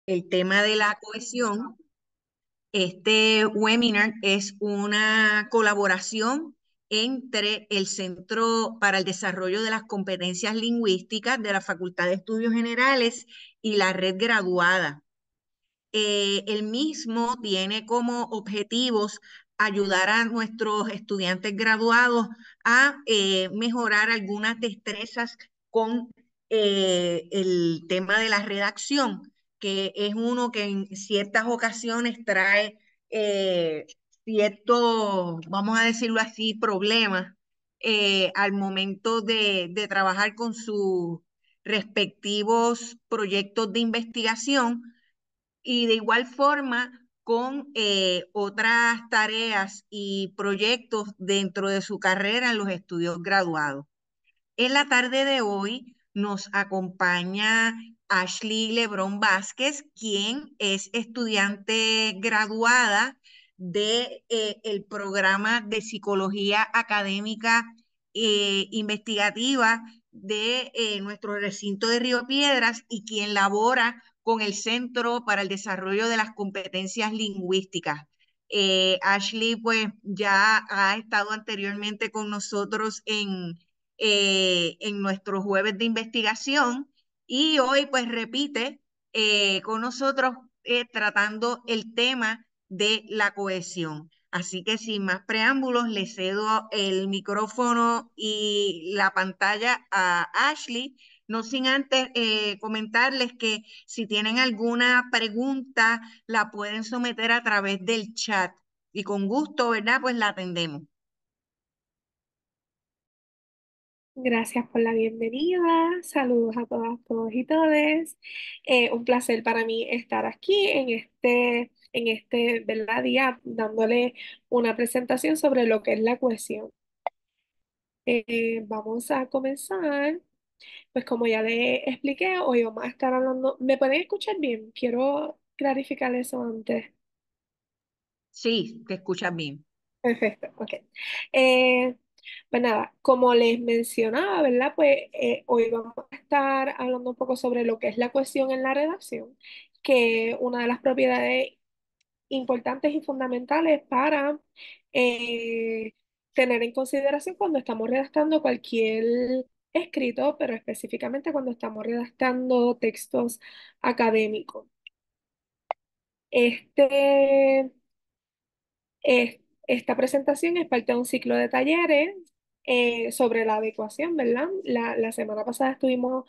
el tema de la cohesión. Este webinar es una colaboración entre el Centro para el Desarrollo de las Competencias Lingüísticas de la Facultad de Estudios Generales y la Red Graduada. El mismo tiene como objetivos ayudar a nuestros estudiantes graduados a mejorar algunas destrezas con el tema de la redacción, que es uno que en ciertas ocasiones trae eh, ciertos, vamos a decirlo así, problemas al momento de trabajar con sus respectivos proyectos de investigación y de igual forma con otras tareas y proyectos dentro de su carrera en los estudios graduados. En la tarde de hoy nos acompaña Ashley Lebrón Vázquez, quien es estudiante graduada de el programa de psicología académica investigativa de nuestro recinto de Río Piedras y quien labora con el Centro para el Desarrollo de las Competencias Lingüísticas. Ashley pues ya ha estado anteriormente con nosotros en nuestros jueves de investigación y hoy pues repite con nosotros tratando el tema de la cohesión. Así que sin más preámbulos, le cedo el micrófono y la pantalla a Ashley, no sin antes comentarles que si tienen alguna pregunta, la pueden someter a través del chat y con gusto, ¿verdad? Pues la atendemos. Gracias por la bienvenida. Saludos a todas, todos y todes. Un placer para mí estar aquí en este, ¿verdad? Día dándole una presentación sobre lo que es la cohesión. Vamos a comenzar. Pues como ya le expliqué, hoy vamos a estar hablando. ¿Me pueden escuchar bien? Quiero clarificar eso antes. Sí, te escuchas bien. Perfecto, ok. Eh, pues nada, como les mencionaba, ¿verdad? Pues hoy vamos a estar hablando un poco sobre lo que es la cohesión en la redacción, que una de las propiedades importantes y fundamentales para eh, tener en consideración cuando estamos redactando cualquier escrito, pero específicamente cuando estamos redactando textos académicos. Este Esta presentación es parte de un ciclo de talleres sobre la adecuación, ¿verdad? La semana pasada estuvimos,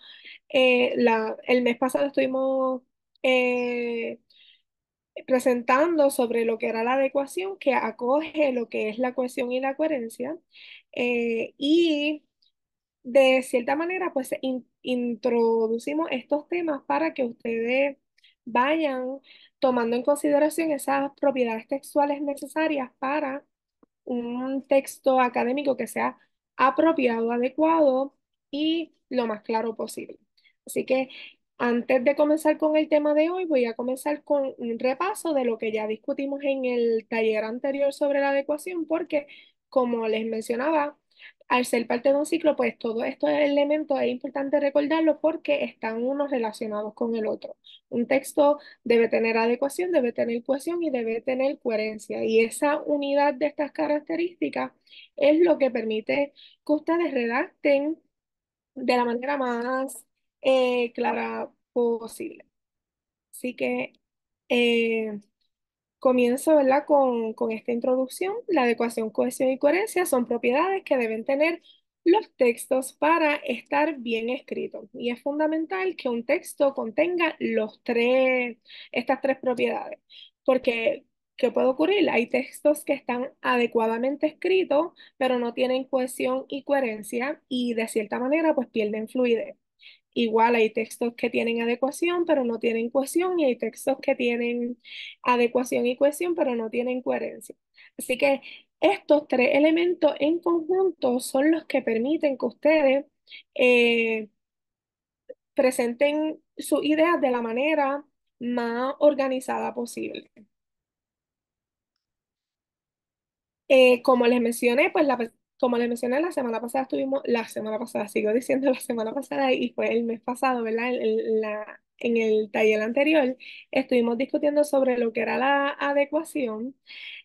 el mes pasado estuvimos eh, presentando sobre lo que era la adecuación, que acoge lo que es la cohesión y la coherencia. Y de cierta manera, pues introducimos estos temas para que ustedes vayan tomando en consideración esas propiedades textuales necesarias para un texto académico que sea apropiado, adecuado y lo más claro posible. Así que antes de comenzar con el tema de hoy, voy a comenzar con un repaso de lo que ya discutimos en el taller anterior sobre la adecuación, porque como les mencionaba, al ser parte de un ciclo, pues todos estos elementos es importante recordarlos porque están unos relacionados con el otro. Un texto debe tener adecuación, debe tener cohesión y debe tener coherencia. Y esa unidad de estas características es lo que permite que ustedes redacten de la manera más clara posible. Así que eh, comienzo, ¿verdad? Con esta introducción. La adecuación, cohesión y coherencia son propiedades que deben tener los textos para estar bien escritos. Y es fundamental que un texto contenga estas tres propiedades. Porque, ¿qué puede ocurrir? Hay textos que están adecuadamente escritos, pero no tienen cohesión y coherencia y de cierta manera pues pierden fluidez. Igual hay textos que tienen adecuación, pero no tienen cohesión, y hay textos que tienen adecuación y cohesión, pero no tienen coherencia. Así que estos tres elementos en conjunto son los que permiten que ustedes eh, presenten sus ideas de la manera más organizada posible. Como les mencioné, pues como les mencioné la semana pasada, sigo diciendo la semana pasada y fue el mes pasado, ¿verdad? en el taller anterior, estuvimos discutiendo sobre lo que era la adecuación.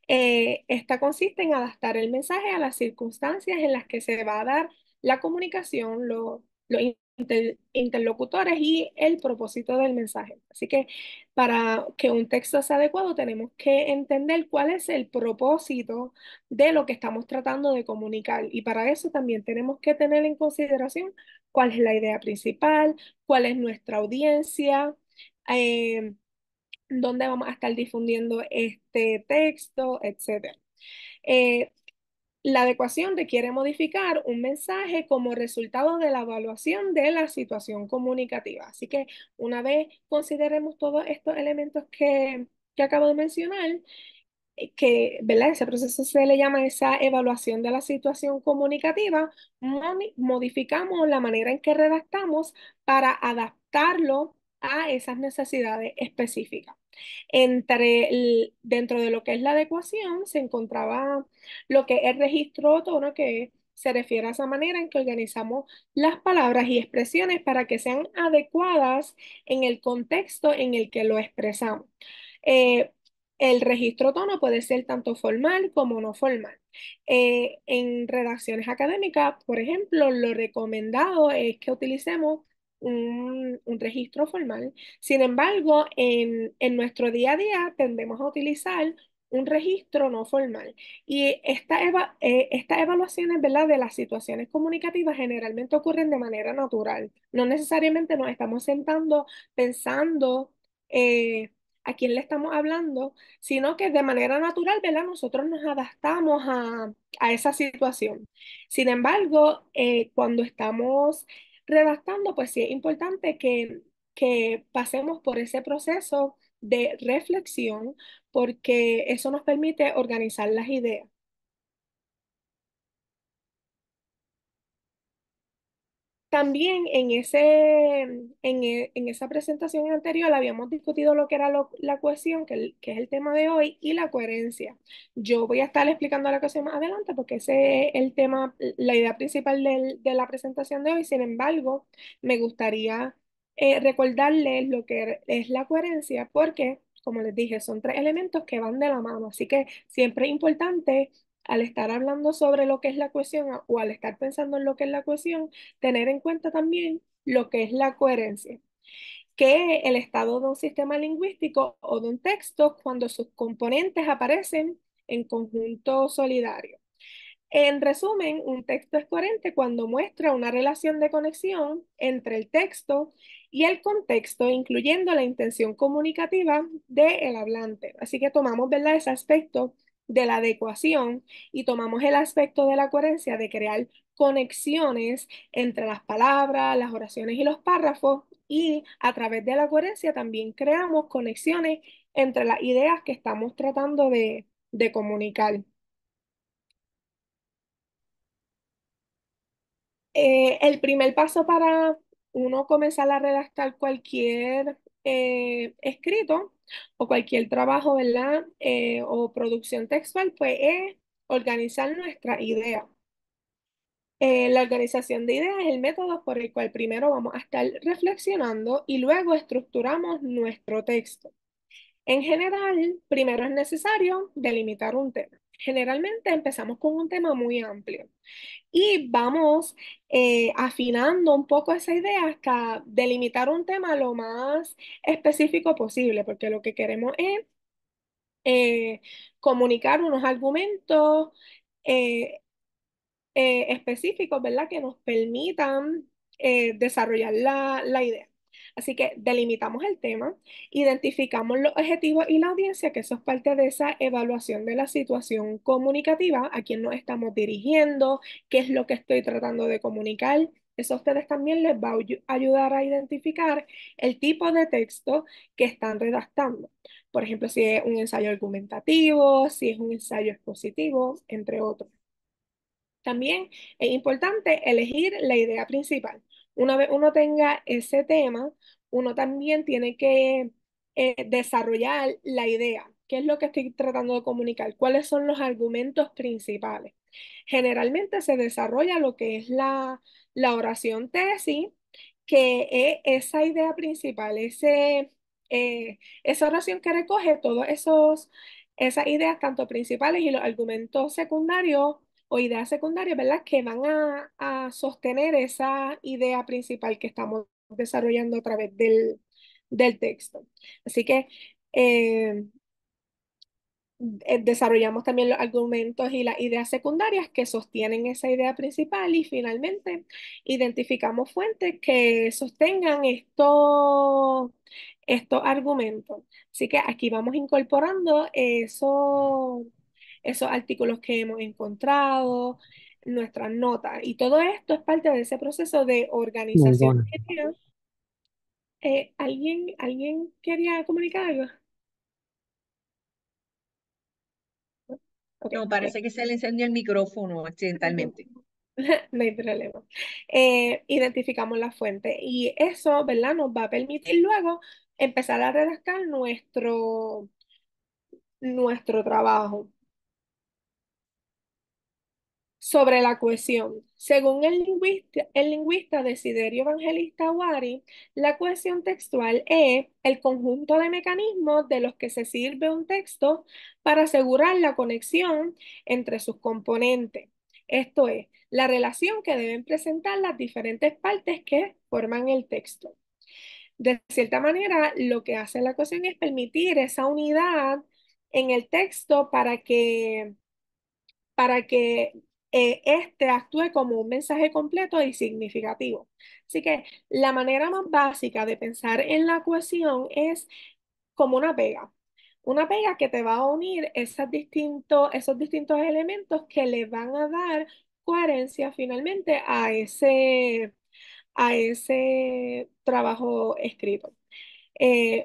Esta consiste en adaptar el mensaje a las circunstancias en las que se va a dar la comunicación, los interlocutores y el propósito del mensaje. Así que para que un texto sea adecuado, tenemos que entender cuál es el propósito de lo que estamos tratando de comunicar. Y para eso también tenemos que tener en consideración cuál es la idea principal, cuál es nuestra audiencia. eh, Dónde vamos a estar difundiendo este texto, etcétera. Eh, la adecuación requiere modificar un mensaje como resultado de la evaluación de la situación comunicativa. Así que una vez consideremos todos estos elementos que acabo de mencionar, que, ¿verdad? Ese proceso se le llama esa evaluación de la situación comunicativa, modificamos la manera en que redactamos para adaptarlo a esas necesidades específicas. Dentro de lo que es la adecuación se encontraba lo que es el registro tono, que se refiere a esa manera en que organizamos las palabras y expresiones para que sean adecuadas en el contexto en el que lo expresamos. Eh, el registro tono puede ser tanto formal como no formal. En redacciones académicas, por ejemplo, lo recomendado es que utilicemos un registro formal. Sin embargo, en nuestro día a día tendemos a utilizar un registro no formal. Y estas evaluaciones, ¿verdad?, de las situaciones comunicativas generalmente ocurren de manera natural. No necesariamente nos estamos sentando pensando a quién le estamos hablando, sino que de manera natural, ¿verdad? Nosotros nos adaptamos a esa situación. Sin embargo, cuando estamos redactando, pues sí es importante que pasemos por ese proceso de reflexión, porque eso nos permite organizar las ideas. También en esa presentación anterior habíamos discutido lo que era la cohesión, que es el tema de hoy, y la coherencia. Yo voy a estar explicando la cohesión más adelante porque ese es el tema, la idea principal de la presentación de hoy. Sin embargo, me gustaría recordarles lo que es la coherencia porque, como les dije, son tres elementos que van de la mano. Así que siempre es importante, al estar hablando sobre lo que es la cohesión o al estar pensando en lo que es la cohesión, tener en cuenta también lo que es la coherencia, que es el estado de un sistema lingüístico o de un texto cuando sus componentes aparecen en conjunto solidario. En resumen, un texto es coherente cuando muestra una relación de conexión entre el texto y el contexto, incluyendo la intención comunicativa del hablante. Así que tomamos, ¿verdad?, ese aspecto de la adecuación y tomamos el aspecto de la coherencia de crear conexiones entre las palabras, las oraciones y los párrafos, y a través de la coherencia también creamos conexiones entre las ideas que estamos tratando de comunicar. El primer paso para uno comenzar a redactar cualquier escrito o cualquier trabajo, ¿verdad? O producción textual, pues es organizar nuestra idea. La organización de ideas es el método por el cual primero vamos a estar reflexionando y luego estructuramos nuestro texto. En general, primero es necesario delimitar un tema. Generalmente empezamos con un tema muy amplio y vamos afinando un poco esa idea hasta delimitar un tema lo más específico posible, porque lo que queremos es eh, comunicar unos argumentos eh, específicos, ¿verdad? Que nos permitan desarrollar la idea. Así que delimitamos el tema, identificamos los objetivos y la audiencia, que eso es parte de esa evaluación de la situación comunicativa, a quién nos estamos dirigiendo, qué es lo que estoy tratando de comunicar. Eso a ustedes también les va a ayudar a identificar el tipo de texto que están redactando. Por ejemplo, si es un ensayo argumentativo, si es un ensayo expositivo, entre otros. También es importante elegir la idea principal. Una vez uno tenga ese tema, uno también tiene que desarrollar la idea. ¿Qué es lo que estoy tratando de comunicar? ¿Cuáles son los argumentos principales? Generalmente se desarrolla lo que es la oración tesis, que es esa idea principal, esa oración que recoge todos esas ideas, tanto principales y los argumentos secundarios o ideas secundarias, ¿verdad? Que van a sostener esa idea principal que estamos desarrollando a través del texto. Así que eh, desarrollamos también los argumentos y las ideas secundarias que sostienen esa idea principal y finalmente identificamos fuentes que sostengan estos argumentos. Así que aquí vamos incorporando esos artículos que hemos encontrado, nuestras notas y todo esto es parte de ese proceso de Muy organización bueno. de ideas. ¿Alguien quería comunicar algo? Ok. No, parece que se le encendió el micrófono accidentalmente. No hay problema. Identificamos la fuente y eso, ¿verdad? Nos va a permitir luego empezar a redactar nuestro trabajo. Sobre la cohesión. Según el lingüista Desiderio Evangelista Wari, la cohesión textual es el conjunto de mecanismos de los que se sirve un texto para asegurar la conexión entre sus componentes. Esto es, la relación que deben presentar las diferentes partes que forman el texto. De cierta manera, lo que hace la cohesión es permitir esa unidad en el texto para que este actúe como un mensaje completo y significativo. Así que la manera más básica de pensar en la cohesión es como una pega que te va a unir esos distintos elementos que le van a dar coherencia finalmente a ese trabajo escrito.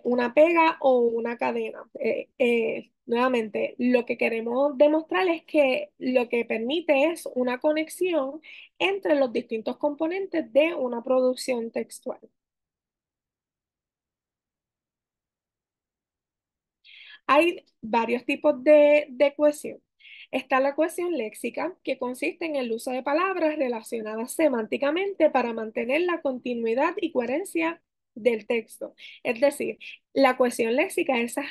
Una pega o una cadena. Nuevamente, lo que queremos demostrar es que lo que permite es una conexión entre los distintos componentes de una producción textual. Hay varios tipos de cohesión. Está la cohesión léxica, que consiste en el uso de palabras relacionadas semánticamente para mantener la continuidad y coherencia del texto. Es decir, la cohesión léxica es esa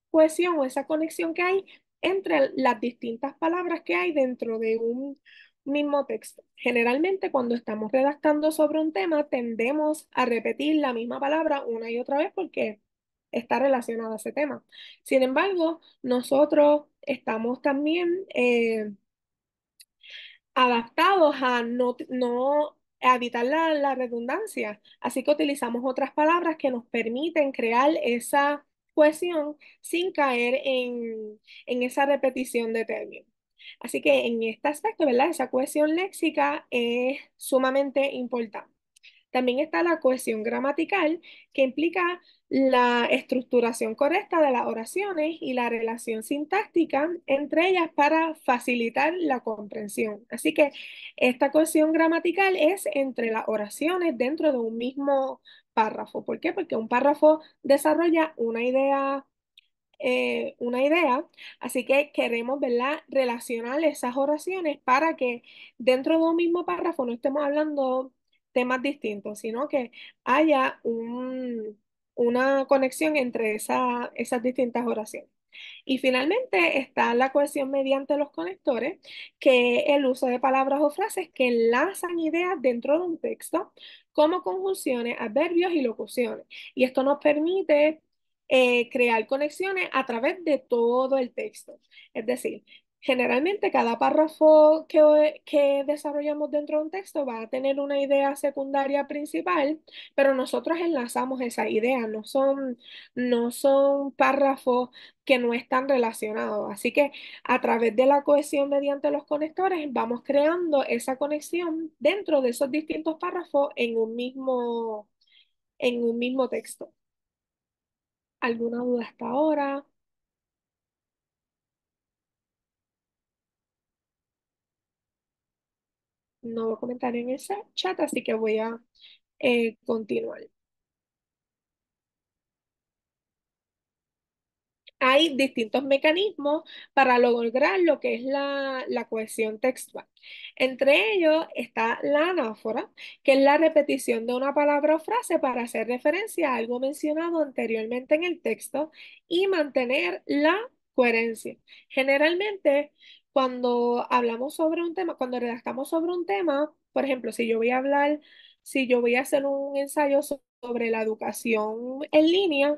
cohesión o esa conexión que hay entre las distintas palabras que hay dentro de un mismo texto. Generalmente, cuando estamos redactando sobre un tema, tendemos a repetir la misma palabra una y otra vez porque está relacionada a ese tema. Sin embargo, nosotros estamos también adaptados a a evitar la redundancia, así que utilizamos otras palabras que nos permiten crear esa cohesión sin caer en esa repetición de términos. Así que en este aspecto, ¿verdad? Esa cohesión léxica es sumamente importante. También está la cohesión gramatical, que implica la estructuración correcta de las oraciones y la relación sintáctica entre ellas para facilitar la comprensión. Así que esta cohesión gramatical es entre las oraciones dentro de un mismo párrafo. ¿Por qué? Porque un párrafo desarrolla una idea, así que queremos, ¿verdad?, relacionar esas oraciones para que dentro de un mismo párrafo no estemos hablando temas distintos, sino que haya una conexión entre esas distintas oraciones. Y finalmente está la cohesión mediante los conectores, que es el uso de palabras o frases que enlazan ideas dentro de un texto, como conjunciones, adverbios y locuciones. Y esto nos permite crear conexiones a través de todo el texto. Es decir, generalmente cada párrafo que desarrollamos dentro de un texto va a tener una idea secundaria principal, pero nosotros enlazamos esa idea, no son párrafos que no están relacionados. Así que a través de la cohesión mediante los conectores vamos creando esa conexión dentro de esos distintos párrafos en un mismo texto. ¿Alguna duda hasta ahora? No voy a comentar en ese chat, así que voy a continuar. hay distintos mecanismos para lograr lo que es la cohesión textual. Entre ellos está la anáfora, que es la repetición de una palabra o frase para hacer referencia a algo mencionado anteriormente en el texto y mantener la coherencia. Generalmente, cuando hablamos sobre un tema, cuando redactamos sobre un tema, por ejemplo, si yo voy a hacer un ensayo sobre la educación en línea,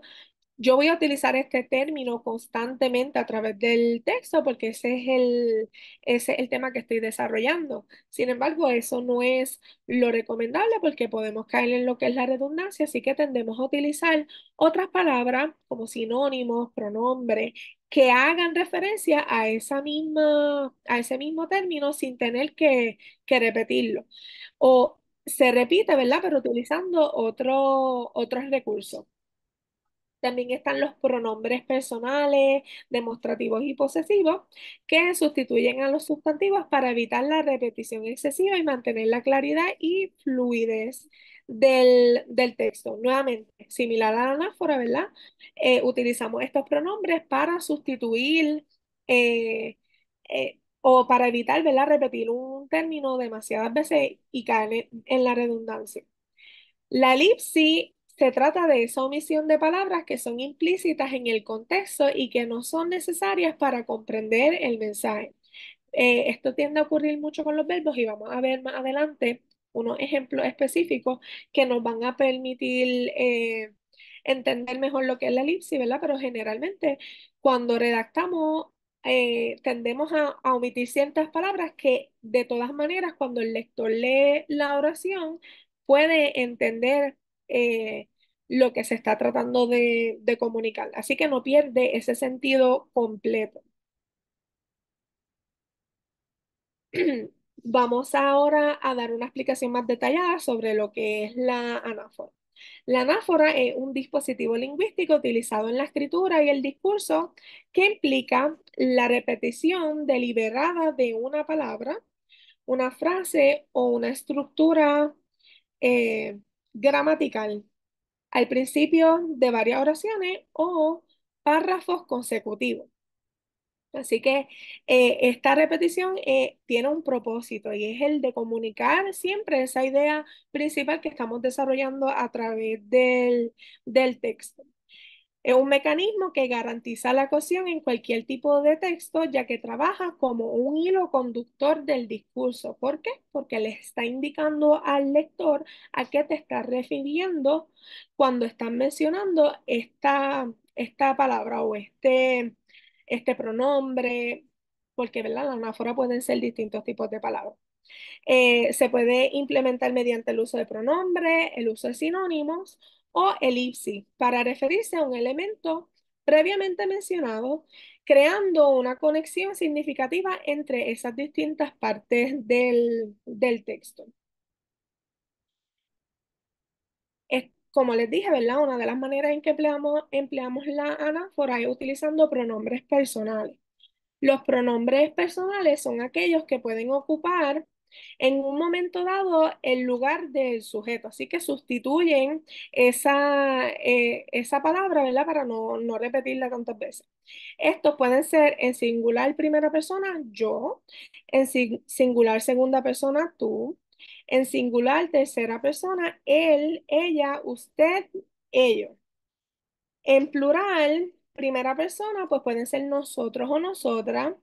yo voy a utilizar este término constantemente a través del texto porque ese es el tema que estoy desarrollando. Sin embargo, eso no es lo recomendable porque podemos caer en lo que es la redundancia, así que tendemos a utilizar otras palabras como sinónimos, pronombres, que hagan referencia a a ese mismo término sin tener que repetirlo. O se repite, ¿verdad? Pero utilizando otros recursos. También están los pronombres personales, demostrativos y posesivos, que sustituyen a los sustantivos para evitar la repetición excesiva y mantener la claridad y fluidez del texto. Nuevamente, similar a la anáfora, ¿verdad? Utilizamos estos pronombres para sustituir o para evitar, ¿verdad? Repetir un término demasiadas veces y caer en la redundancia. La elipsis se trata de esa omisión de palabras que son implícitas en el contexto y que no son necesarias para comprender el mensaje. Esto tiende a ocurrir mucho con los verbos y vamos a ver más adelante unos ejemplos específicos que nos van a permitir entender mejor lo que es la elipsis, ¿verdad? Pero generalmente cuando redactamos tendemos a omitir ciertas palabras que de todas maneras cuando el lector lee la oración puede entender lo que se está tratando de comunicar. Así que no pierde ese sentido completo. Vamos ahora a dar una explicación más detallada sobre lo que es la anáfora. La anáfora es un dispositivo lingüístico utilizado en la escritura y el discurso que implica la repetición deliberada de una palabra, una frase o una estructura eh, gramatical al principio de varias oraciones o párrafos consecutivos. Así que esta repetición tiene un propósito y es el de comunicar siempre esa idea principal que estamos desarrollando a través del texto. Es un mecanismo que garantiza la cohesión en cualquier tipo de texto, ya que trabaja como un hilo conductor del discurso. ¿Por qué? Porque le está indicando al lector a qué te estás refiriendo cuando estás mencionando esta palabra o este pronombre, porque, ¿verdad? La anáfora pueden ser distintos tipos de palabras. Se puede implementar mediante el uso de pronombres, el uso de sinónimos o elipsis para referirse a un elemento previamente mencionado, creando una conexión significativa entre esas distintas partes del texto. Es, como les dije, ¿verdad? Una de las maneras en que empleamos la anáfora es utilizando pronombres personales. Los pronombres personales son aquellos que pueden ocupar en un momento dado el lugar del sujeto, así que sustituyen esa palabra, ¿verdad? Para no repetirla tantas veces. Estos pueden ser en singular primera persona, yo, en singular segunda persona, tú, en singular tercera persona, él, ella, usted, ellos. En plural, primera persona, pues pueden ser nosotros o nosotras.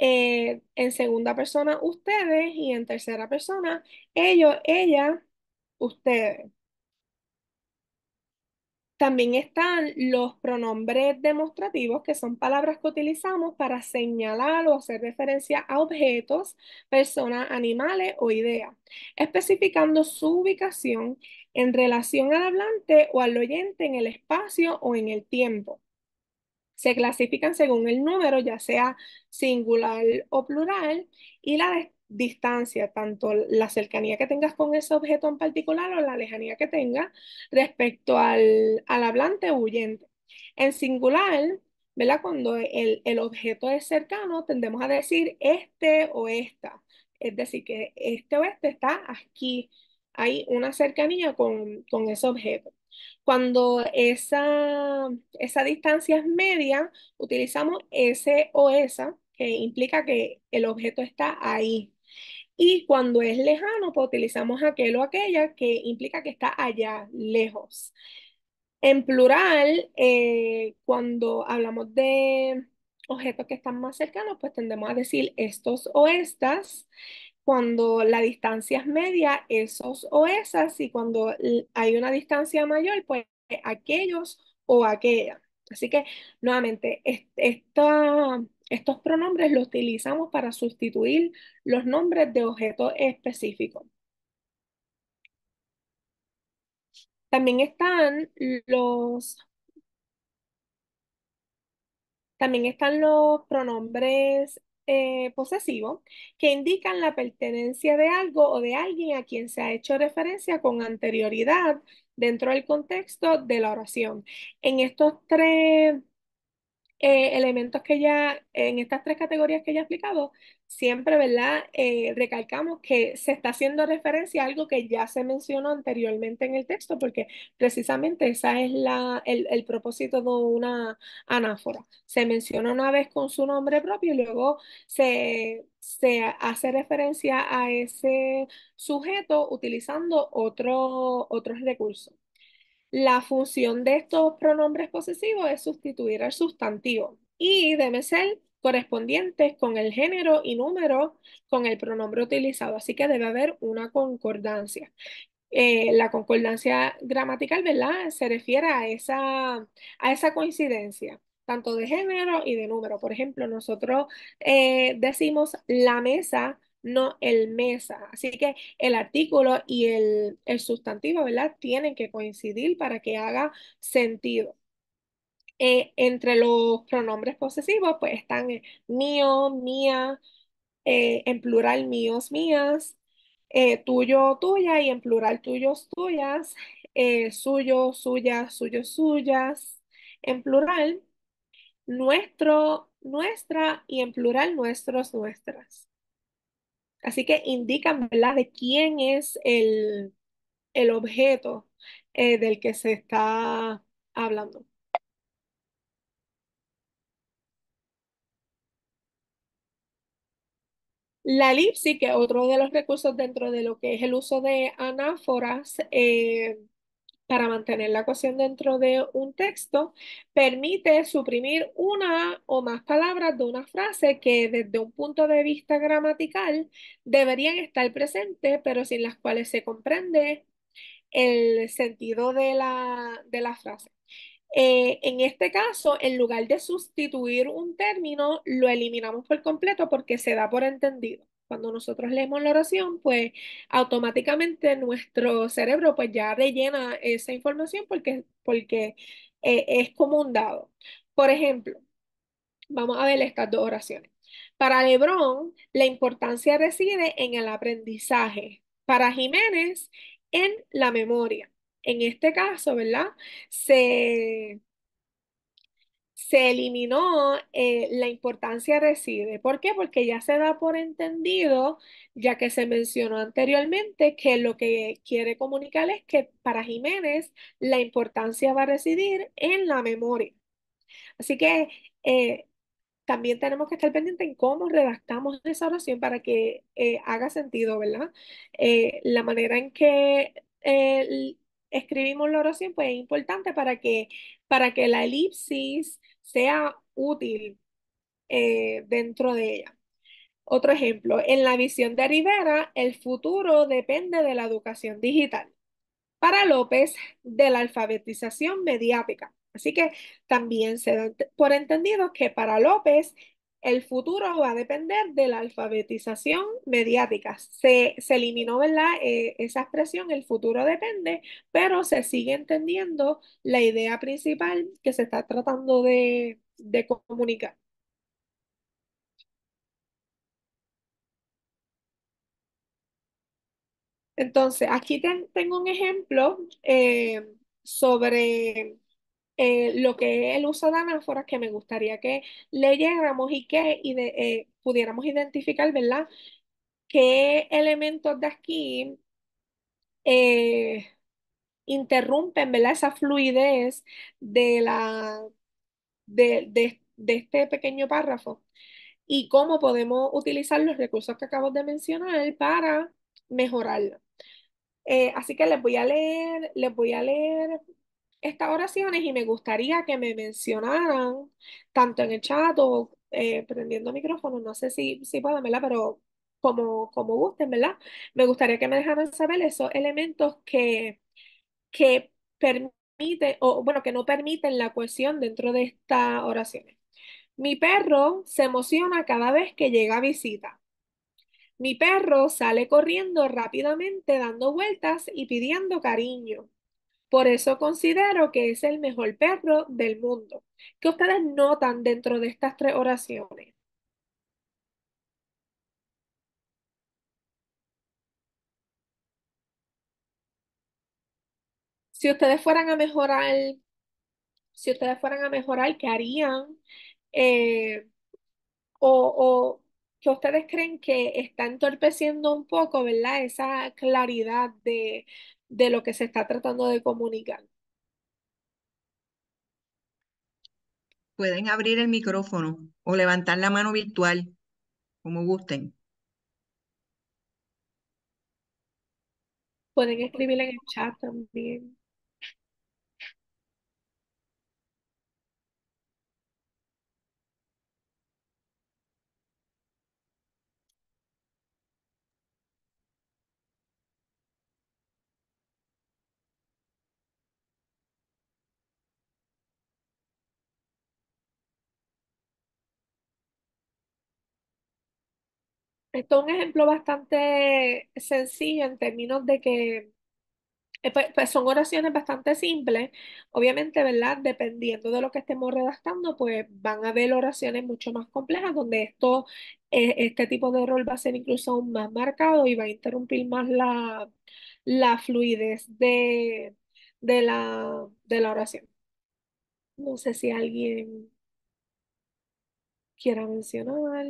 En segunda persona, ustedes. Y en tercera persona, ellos, ella, ustedes. También están los pronombres demostrativos, que son palabras que utilizamos para señalar o hacer referencia a objetos, personas, animales o ideas, especificando su ubicación en relación al hablante o al oyente en el espacio o en el tiempo. Se clasifican según el número, ya sea singular o plural, y la distancia, tanto la cercanía que tengas con ese objeto en particular o la lejanía que tengas respecto al hablante o huyente. En singular, ¿verdad? Cuando el objeto es cercano, tendemos a decir este o esta. Es decir, que este o este está aquí. Hay una cercanía con ese objeto. Cuando esa distancia es media, utilizamos ese o esa, que implica que el objeto está ahí. Y cuando es lejano, pues utilizamos aquel o aquella que implica que está allá, lejos. En plural, cuando hablamos de objetos que están más cercanos, pues tendemos a decir estos o estas. Cuando la distancia es media, esos o esas. Y cuando hay una distancia mayor, pues aquellos o aquella. Así que, nuevamente, estos pronombres los utilizamos para sustituir los nombres de objetos específicos. También están los También están los pronombres posesivos que indican la pertenencia de algo o de alguien a quien se ha hecho referencia con anterioridad dentro del contexto de la oración. En estos tres elementos que ya, en estas tres categorías que ya he explicado, siempre, ¿verdad? Recalcamos que se está haciendo referencia a algo que ya se mencionó anteriormente en el texto, porque precisamente esa es el propósito de una anáfora. Se menciona una vez con su nombre propio y luego se hace referencia a ese sujeto utilizando otros recursos. La función de estos pronombres posesivos es sustituir al sustantivo y deben ser correspondientes con el género y número con el pronombre utilizado, así que debe haber una concordancia. La concordancia gramatical, ¿verdad? Se refiere a esa coincidencia, tanto de género y de número. Por ejemplo, nosotros decimos la mesa, no el mesa. Así que el artículo y el sustantivo, ¿verdad? Tienen que coincidir para que haga sentido. Entre los pronombres posesivos, pues están mío, mía, en plural míos, mías, tuyo, tuya y en plural tuyos, tuyas, suyo, suyas, suyos, suyas, en plural nuestro, nuestra y en plural nuestros, nuestras. Así que indican, ¿verdad?, de quién es el objeto del que se está hablando. La elipsis, que es otro de los recursos dentro de lo que es el uso de anáforas, para mantener la cohesión dentro de un texto, permite suprimir una o más palabras de una frase que desde un punto de vista gramatical deberían estar presentes, pero sin las cuales se comprende el sentido de la frase. En este caso, en lugar de sustituir un término, lo eliminamos por completo porque se da por entendido. Cuando nosotros leemos la oración, pues automáticamente nuestro cerebro pues ya rellena esa información porque es como un dado. Por ejemplo, vamos a ver estas dos oraciones. Para Lebrón, la importancia reside en el aprendizaje. Para Jiménez, en la memoria. En este caso, ¿verdad? Se, se eliminó la importancia reside. ¿Por qué? Porque ya se da por entendido, ya que se mencionó anteriormente, que lo que quiere comunicar es que para Jiménez la importancia va a residir en la memoria. Así que también tenemos que estar pendientes en cómo redactamos esa oración para que haga sentido, ¿verdad? La manera en que escribimos la oración, pues es importante para que la elipsis sea útil dentro de ella. Otro ejemplo, en la visión de Rivera, el futuro depende de la educación digital. Para López, de la alfabetización mediática. Así que también se da por entendido que para López el futuro va a depender de la alfabetización mediática. Se eliminó, ¿verdad? Esa expresión, el futuro depende, pero se sigue entendiendo la idea principal que se está tratando de comunicar. Entonces, aquí tengo un ejemplo sobre lo que es el uso de anáforas que me gustaría que leyéramos y que pudiéramos identificar, ¿verdad? ¿Qué elementos de aquí interrumpen, ¿verdad? Esa fluidez de de este pequeño párrafo y cómo podemos utilizar los recursos que acabo de mencionar para mejorarlo. Así que les voy a leer estas oraciones y me gustaría que me mencionaran tanto en el chat o prendiendo micrófono, no sé si pueden, ¿verdad? Pero como gusten, ¿verdad? Me gustaría que me dejaran saber esos elementos que permiten, o bueno, que no permiten la cohesión dentro de estas oraciones. Mi perro se emociona cada vez que llega a visita. Mi perro sale corriendo rápidamente dando vueltas y pidiendo cariño. Por eso considero que es el mejor perro del mundo. ¿Qué ustedes notan dentro de estas tres oraciones? Si ustedes fueran a mejorar, si ustedes fueran a mejorar, ¿qué harían? Eh, o que ustedes creen que está entorpeciendo un poco, ¿verdad? Esa claridad de lo que se está tratando de comunicar. Pueden abrir el micrófono o levantar la mano virtual, como gusten. Pueden escribir en el chat también. Esto es un ejemplo bastante sencillo en términos de que pues son oraciones bastante simples. Obviamente, ¿verdad? Dependiendo de lo que estemos redactando, pues van a haber oraciones mucho más complejas donde este tipo de rol va a ser incluso aún más marcado y va a interrumpir más la fluidez de la oración. No sé si alguien quiera mencionar.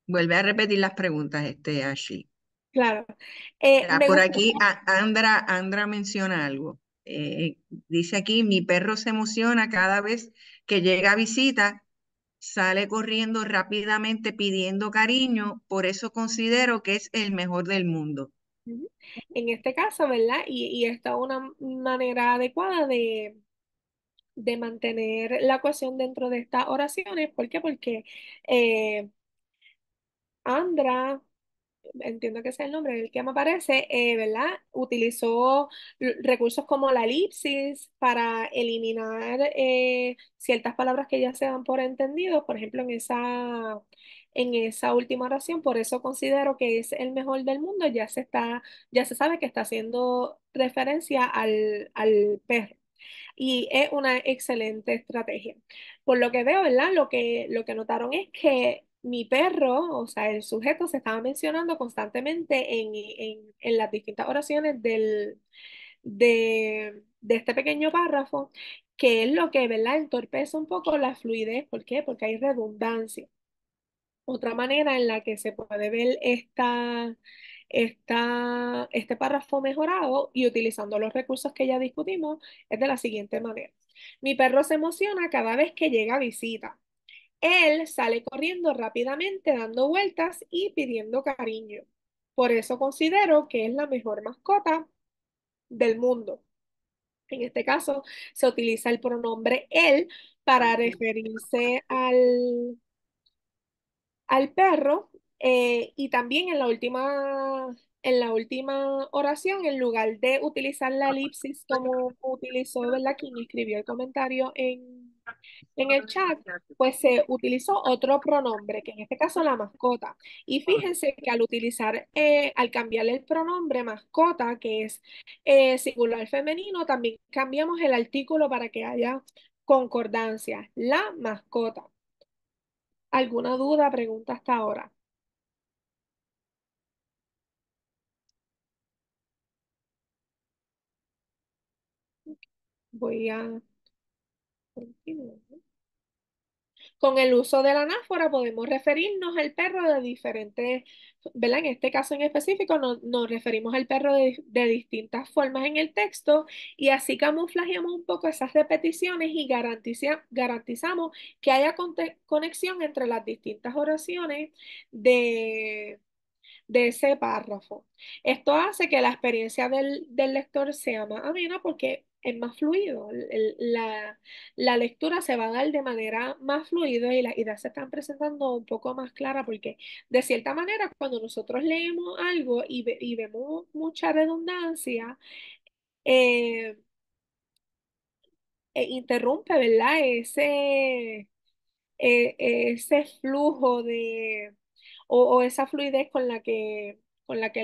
Vuelve a repetir las preguntas, Ashley. Claro. Mira, Me por gusta. aquí Andra menciona algo. Dice aquí, mi perro se emociona cada vez que llega a visita, sale corriendo rápidamente pidiendo cariño, por eso considero que es el mejor del mundo. Ujú. En este caso, ¿verdad? Y esta es una manera adecuada de mantener la cohesión dentro de estas oraciones. ¿Por qué? Porque eh, Andra, entiendo que es el nombre del que me aparece, ¿verdad? Utilizó recursos como la elipsis para eliminar ciertas palabras que ya se dan por entendido, por ejemplo, en esa última oración, por eso considero que es el mejor del mundo, ya se sabe que está haciendo referencia al perro y es una excelente estrategia. Por lo que veo, ¿verdad? Lo que notaron es que mi perro, o sea, el sujeto se estaba mencionando constantemente en las distintas oraciones de este pequeño párrafo, que es lo que, ¿verdad? Entorpece un poco la fluidez. ¿Por qué? Porque hay redundancia. Otra manera en la que se puede ver este párrafo mejorado y utilizando los recursos que ya discutimos es de la siguiente manera. Mi perro se emociona cada vez que llega a visita. Él sale corriendo rápidamente dando vueltas y pidiendo cariño. Por eso considero que es la mejor mascota del mundo. En este caso se utiliza el pronombre él para referirse al perro y también en la última oración, en lugar de utilizar la elipsis como utilizó, ¿verdad? Quien escribió el comentario en el chat, pues se utilizó otro pronombre, que en este caso la mascota. Y fíjense que al utilizar, al cambiarle el pronombre mascota, que es singular femenino, también cambiamos el artículo para que haya concordancia. La mascota. ¿Alguna duda, pregunta hasta ahora? Voy a continuar. Con el uso de la anáfora podemos referirnos al perro de diferentes, ¿verdad? En este caso en específico nos referimos al perro de distintas formas en el texto y así camuflajeamos un poco esas repeticiones y garantizamos que haya conexión entre las distintas oraciones de de ese párrafo. Esto hace que la experiencia del lector sea más amena porque es más fluido. La lectura se va a dar de manera más fluida y las ideas se están presentando un poco más claras porque de cierta manera cuando nosotros leemos algo y vemos mucha redundancia, eh, interrumpe, ¿verdad? Ese flujo o esa fluidez con la que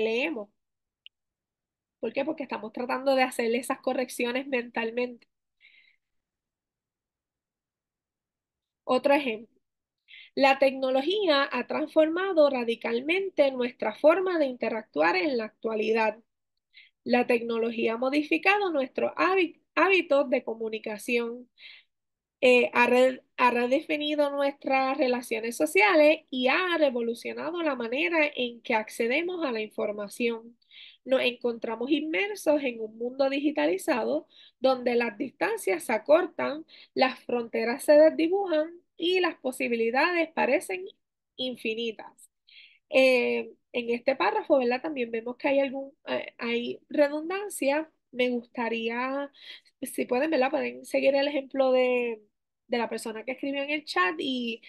leemos. ¿Por qué? Porque estamos tratando de hacer esas correcciones mentalmente. Otro ejemplo. La tecnología ha transformado radicalmente nuestra forma de interactuar en la actualidad. La tecnología ha modificado nuestros hábitos de comunicación, ha redefinido nuestras relaciones sociales y ha revolucionado la manera en que accedemos a la información. Nos encontramos inmersos en un mundo digitalizado donde las distancias se acortan, las fronteras se desdibujan y las posibilidades parecen infinitas. En este párrafo, ¿verdad? También vemos que hay redundancia. Me gustaría, si pueden, ¿verdad? Pueden seguir el ejemplo de la persona que escribió en el chat y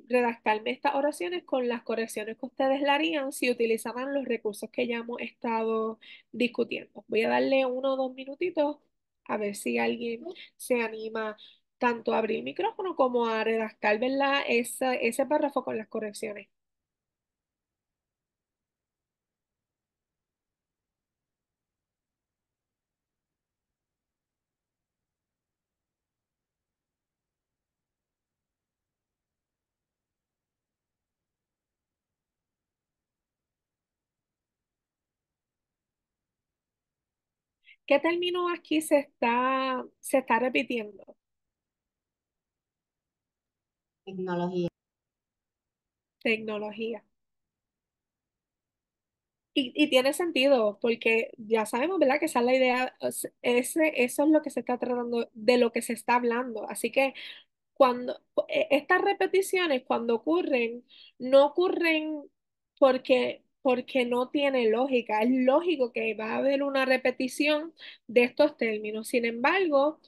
redactarme estas oraciones con las correcciones que ustedes le harían si utilizaban los recursos que ya hemos estado discutiendo. Voy a darle 1 o 2 minutitos a ver si alguien se anima tanto a abrir el micrófono como a redactar, ¿verdad? Ese párrafo con las correcciones. ¿Qué término aquí se está repitiendo? Tecnología. Tecnología. Y tiene sentido, porque ya sabemos, ¿verdad? Que esa es la idea, eso es lo que se está tratando, de lo que se está hablando. Así que estas repeticiones, cuando ocurren, no ocurren porque no tiene lógica. Es lógico que va a haber una repetición de estos términos. Sin embargo,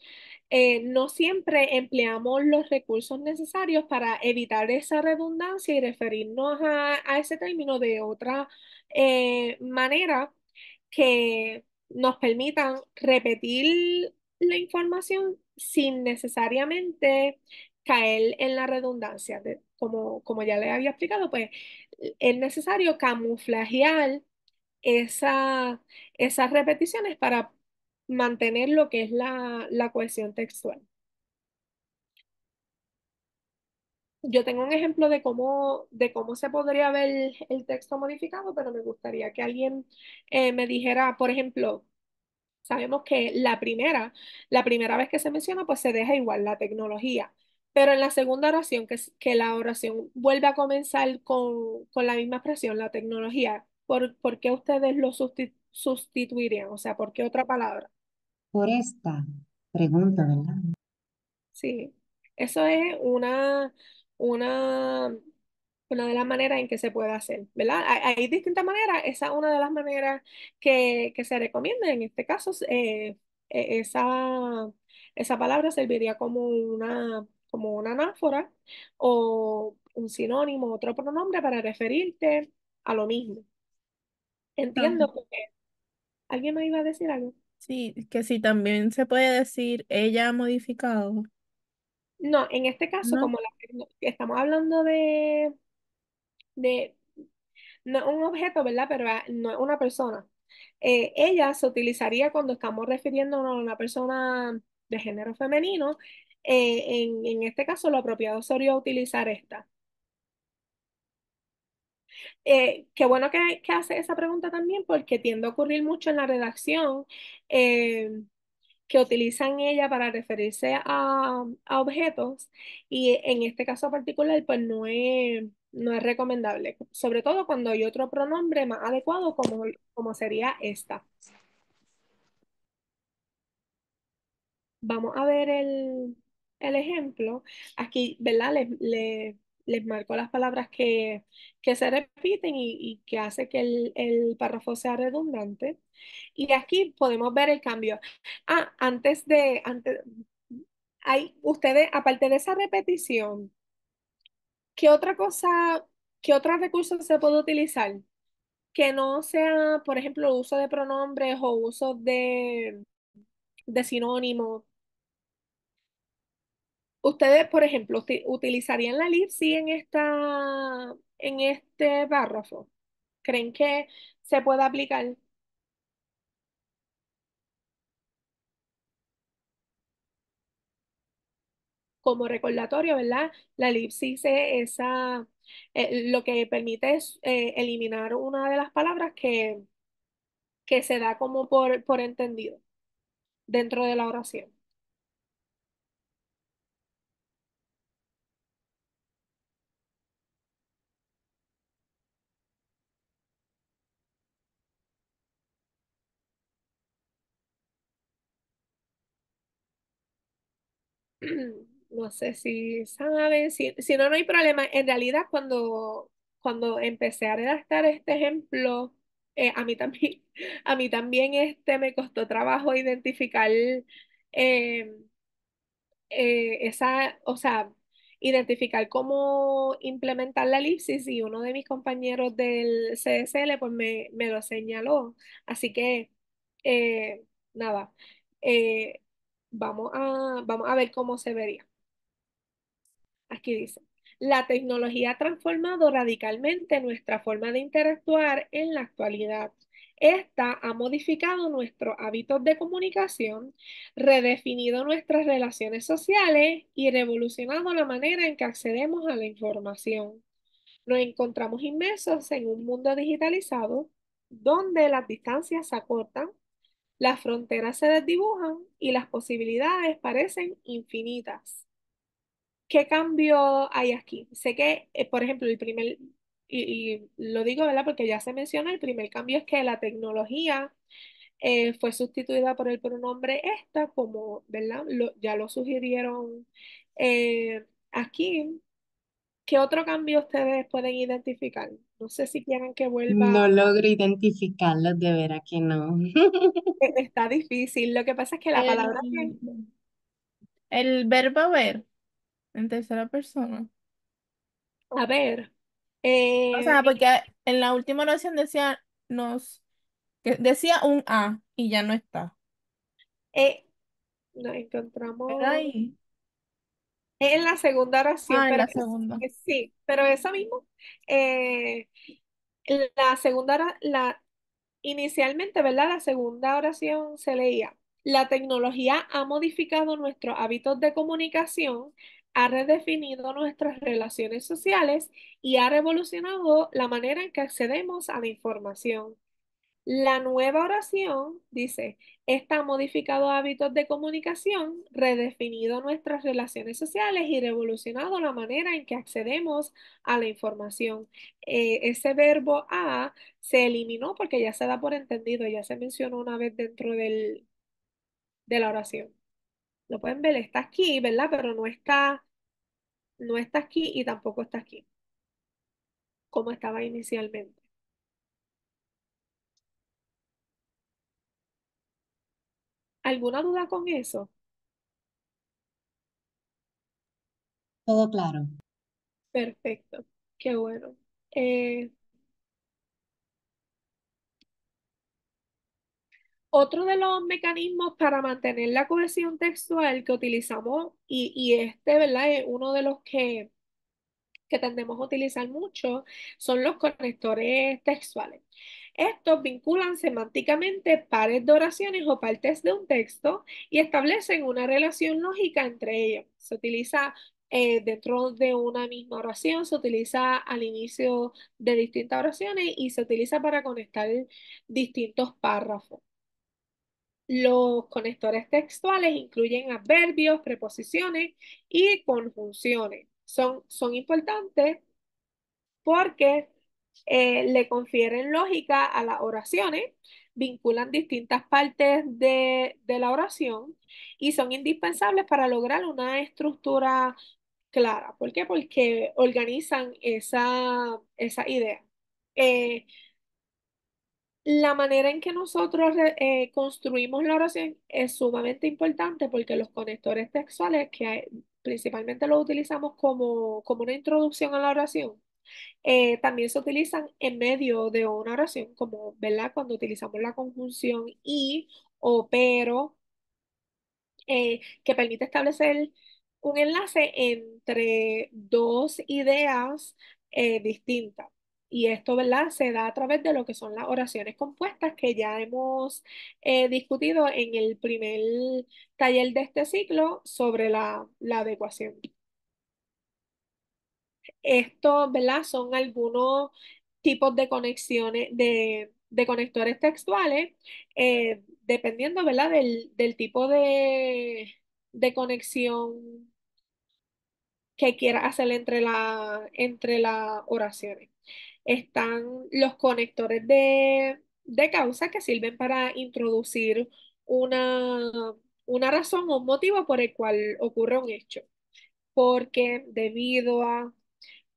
no siempre empleamos los recursos necesarios para evitar esa redundancia y referirnos a ese término de otra manera que nos permitan repetir la información sin necesariamente caer en la redundancia. Como ya les había explicado, pues es necesario camuflajear esa, esas repeticiones para mantener lo que es la cohesión textual. Yo tengo un ejemplo de cómo se podría ver el texto modificado, pero me gustaría que alguien me dijera, por ejemplo, sabemos que la primera vez que se menciona, pues se deja igual la tecnología. Pero en la segunda oración, que la oración vuelve a comenzar con la misma expresión, la tecnología, ¿por qué ustedes lo sustituirían? O sea, ¿por qué otra palabra? Por esta pregunta, ¿verdad? Sí, eso es una, una de las maneras en que se puede hacer, ¿verdad? Hay distintas maneras, esa es una de las maneras que se recomienda. En este caso, esa palabra serviría como una anáfora o un sinónimo, otro pronombre para referirte a lo mismo. Entiendo que alguien me iba a decir algo. Sí, que sí, también se puede decir ella ha modificado, No, en este caso, ¿no? como estamos hablando de no es un objeto, ¿verdad? Pero no es una persona. Ella se utilizaría cuando estamos refiriéndonos a una persona de género femenino. En este caso, lo apropiado sería utilizar esta. Qué bueno que hace esa pregunta también, porque tiende a ocurrir mucho en la redacción. eh, que utilizan ella para referirse a objetos y en este caso particular pues no es recomendable, sobre todo cuando hay otro pronombre más adecuado como sería esta. Vamos a ver el ejemplo. Aquí, ¿verdad? Les marco las palabras que se repiten y que hace que el párrafo sea redundante. Y aquí podemos ver el cambio. Hay, ustedes, aparte de esa repetición, ¿qué otra cosa, qué otros recursos se puede utilizar? Que no sea, por ejemplo, uso de pronombres o uso de sinónimos. Ustedes, por ejemplo, utilizarían la elipsis en este párrafo. ¿Creen que se puede aplicar como recordatorio, ¿verdad? La elipsis es lo que permite es eliminar una de las palabras que se da como por entendido dentro de la oración. No sé si saben, si no, no hay problema. En realidad, cuando empecé a redactar este ejemplo, a mí también, a mí también me costó trabajo identificar o sea, identificar cómo implementar la elipsis y uno de mis compañeros del CSL pues me lo señaló. Así que, nada, eh, vamos a ver cómo se vería. Aquí dice, la tecnología ha transformado radicalmente nuestra forma de interactuar en la actualidad. Esta ha modificado nuestros hábitos de comunicación, redefinido nuestras relaciones sociales y revolucionado la manera en que accedemos a la información. Nos encontramos inmersos en un mundo digitalizado donde las distancias se acortan, las fronteras se desdibujan y las posibilidades parecen infinitas. ¿Qué cambio hay aquí? Sé que, por ejemplo, y lo digo, ¿verdad? Porque ya se menciona, el primer cambio es que la tecnología fue sustituida por el pronombre esta, como, ¿verdad? Ya lo sugirieron aquí. ¿Qué otro cambio ustedes pueden identificar? No sé si quieren que vuelva. No logro identificarlos, de veras que no. Está difícil. Lo que pasa es que la palabra que, El, el verbo ver en tercera persona. a ver, O sea, porque en la última oración decía que decía un A y ya no está. eh, nos Era encontramos. ahí. Es en la segunda oración, Ah, en pero la segunda. sí, pero eso mismo, eh, la segunda, inicialmente, ¿verdad? La segunda oración se leía, la tecnología ha modificado nuestros hábitos de comunicación, ha redefinido nuestras relaciones sociales y ha revolucionado la manera en que accedemos a la información. La nueva oración dice, esta ha modificado hábitos de comunicación, redefinido nuestras relaciones sociales y revolucionado la manera en que accedemos a la información. Ese verbo a se eliminó porque ya se da por entendido, ya se mencionó una vez dentro de la oración. Lo pueden ver, está aquí, ¿verdad? Pero no está aquí y tampoco está aquí, como estaba inicialmente. ¿Alguna duda con eso? Todo claro. Perfecto, qué bueno. Eh, Otro de los mecanismos para mantener la cohesión textual que utilizamos, y este, ¿verdad? Es uno de los que tendemos a utilizar mucho, son los conectores textuales. Estos vinculan semánticamente pares de oraciones o partes de un texto y establecen una relación lógica entre ellos. Se utiliza dentro de una misma oración, se utiliza al inicio de distintas oraciones y se utiliza para conectar distintos párrafos. Los conectores textuales incluyen adverbios, preposiciones y conjunciones. Son importantes porque le confieren lógica a las oraciones, vinculan distintas partes de la oración y son indispensables para lograr una estructura clara. ¿Por qué? Porque organizan esa idea. Eh, la manera en que nosotros construimos la oración es sumamente importante porque los conectores textuales, principalmente los utilizamos como una introducción a la oración, también se utilizan en medio de una oración, como, ¿verdad? Cuando utilizamos la conjunción y o pero, que permite establecer un enlace entre dos ideas distintas. Y esto, ¿verdad? Se da a través de lo que son las oraciones compuestas que ya hemos discutido en el primer taller de este ciclo sobre la adecuación. Estos, ¿verdad? Son algunos tipos de conexiones, de conectores textuales, dependiendo, ¿verdad? Del tipo de conexión que quiera hacer entre las oraciones. Están los conectores de causa que sirven para introducir una razón o un motivo por el cual ocurre un hecho. Porque debido a,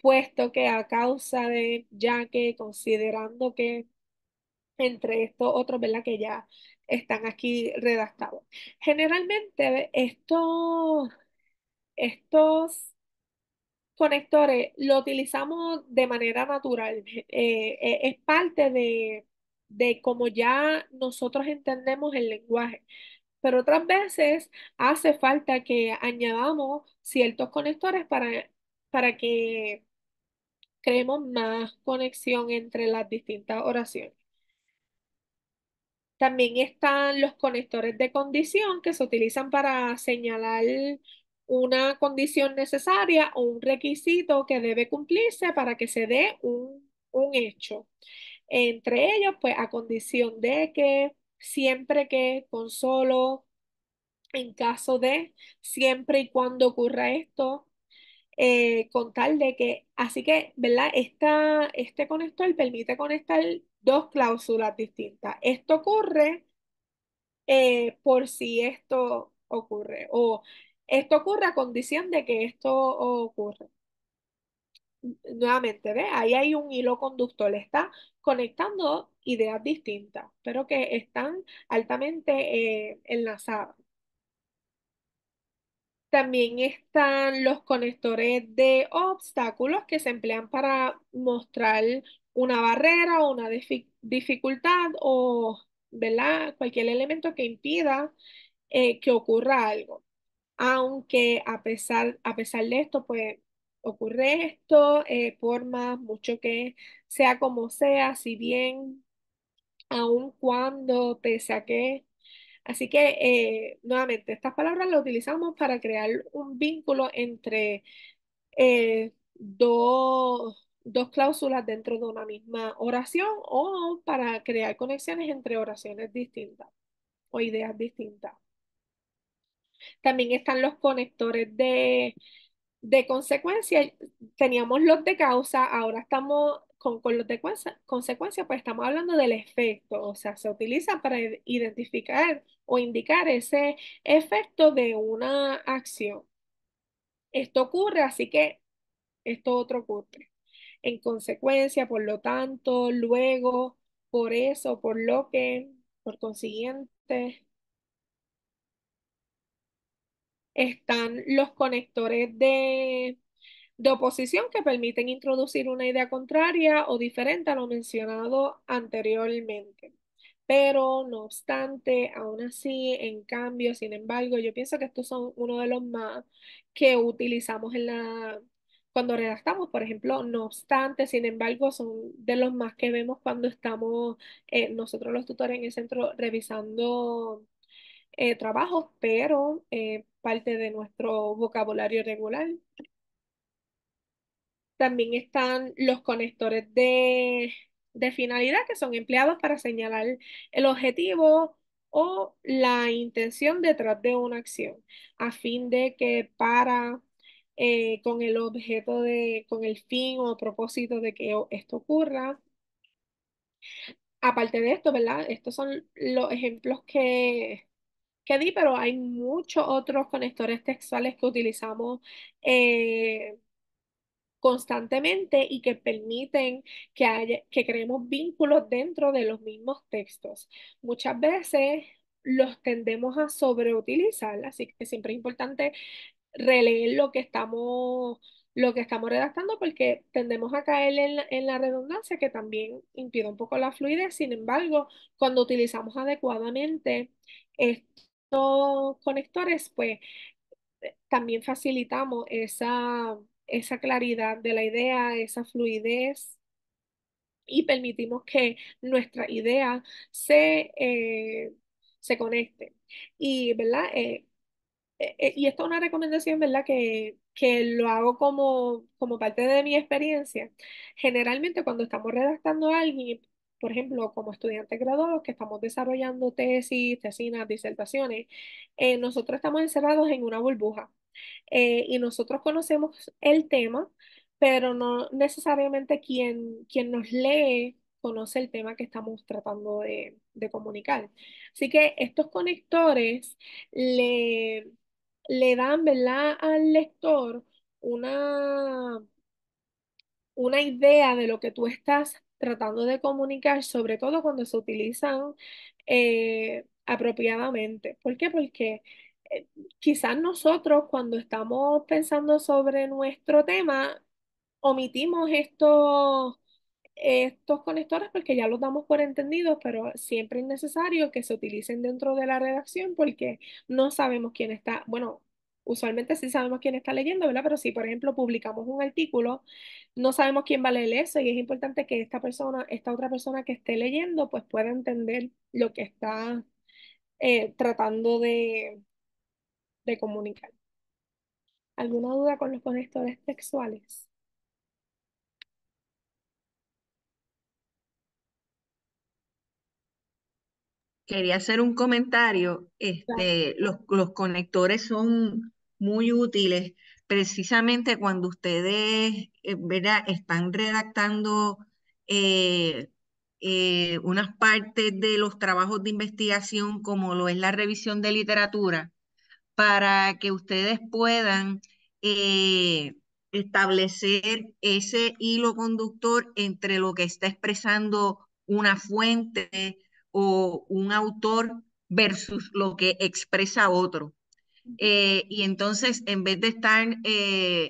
puesto que, a causa de, ya que, considerando que, entre estos otros, ¿verdad? Que ya están aquí redactados. Generalmente estos conectores lo utilizamos de manera natural. Es parte de cómo ya nosotros entendemos el lenguaje. Pero otras veces hace falta que añadamos ciertos conectores para que creemos más conexión entre las distintas oraciones. También están los conectores de condición que se utilizan para señalar una condición necesaria o un requisito que debe cumplirse para que se dé un hecho. Entre ellos, pues a condición de que, siempre que, con solo, en caso de, siempre y cuando ocurra esto, con tal de que, así que, ¿verdad? Este conector permite conectar dos cláusulas distintas. Esto ocurre por si esto ocurre, o esto ocurre a condición de que esto ocurra. Nuevamente, ¿ve? Ahí hay un hilo conductor, le está conectando ideas distintas, pero que están altamente enlazadas. También están los conectores de obstáculos que se emplean para mostrar una barrera o una dificultad o, ¿verdad? Cualquier elemento que impida que ocurra algo. Aunque a pesar de esto, pues ocurre esto, por más mucho que sea como sea, si bien, aun cuando, pese a que. Así que, nuevamente, estas palabras las utilizamos para crear un vínculo entre dos cláusulas dentro de una misma oración o para crear conexiones entre oraciones distintas o ideas distintas. También están los conectores de consecuencia. Teníamos los de causa, ahora estamos con los de consecuencia, pues estamos hablando del efecto, o sea, se utiliza para identificar o indicar ese efecto de una acción. Esto ocurre, así que esto otro ocurre. En consecuencia, por lo tanto, luego, por eso, por lo que, por consiguiente. Están los conectores de oposición que permiten introducir una idea contraria o diferente a lo mencionado anteriormente. Pero no obstante, aún así, en cambio, sin embargo, yo pienso que estos son uno de los más que utilizamos cuando redactamos, por ejemplo, no obstante, sin embargo, son de los más que vemos cuando estamos nosotros los tutores en el centro revisando trabajos, pero parte de nuestro vocabulario regular. También están los conectores de finalidad que son empleados para señalar el objetivo o la intención detrás de una acción, a fin de que con el objeto con el fin o propósito de que esto ocurra. Aparte de esto, ¿verdad? Estos son los ejemplos que di, pero hay muchos otros conectores textuales que utilizamos eh, constantemente y que permiten que creemos vínculos dentro de los mismos textos. Muchas veces los tendemos a sobreutilizar, así que siempre es importante releer lo que estamos redactando porque tendemos a caer en la redundancia que también impide un poco la fluidez. Sin embargo, cuando utilizamos adecuadamente estos conectores, pues también facilitamos esa claridad de la idea, esa fluidez y permitimos que nuestra idea se conecte. Y, ¿verdad? Y esto es una recomendación, ¿verdad? Que lo hago como parte de mi experiencia. Generalmente cuando estamos redactando a alguien, por ejemplo, como estudiantes graduados que estamos desarrollando tesis, tesinas, disertaciones, nosotros estamos encerrados en una burbuja y nosotros conocemos el tema, pero no necesariamente quien nos lee conoce el tema que estamos tratando de comunicar. Así que estos conectores le, le dan, ¿verdad?, al lector una, una idea de lo que tú estás tratando de comunicar, sobre todo cuando se utilizan apropiadamente. ¿Por qué? Porque eh, quizás nosotros cuando estamos pensando sobre nuestro tema, omitimos estos conectores porque ya los damos por entendidos, pero siempre es necesario que se utilicen dentro de la redacción porque no sabemos quién está, bueno, usualmente sí sabemos quién está leyendo, ¿verdad? Pero si, por ejemplo, publicamos un artículo, no sabemos quién va a leer eso y es importante que esta otra persona que esté leyendo, pues pueda entender lo que está tratando de comunicar. ¿Alguna duda con los conectores textuales? Quería hacer un comentario. Claro. Los conectores son muy útiles precisamente cuando ustedes, ¿verdad?, están redactando eh, unas partes de los trabajos de investigación, como lo es la revisión de literatura, para que ustedes puedan eh, establecer ese hilo conductor entre lo que está expresando una fuente o un autor versus lo que expresa otro. Y entonces, en vez de estar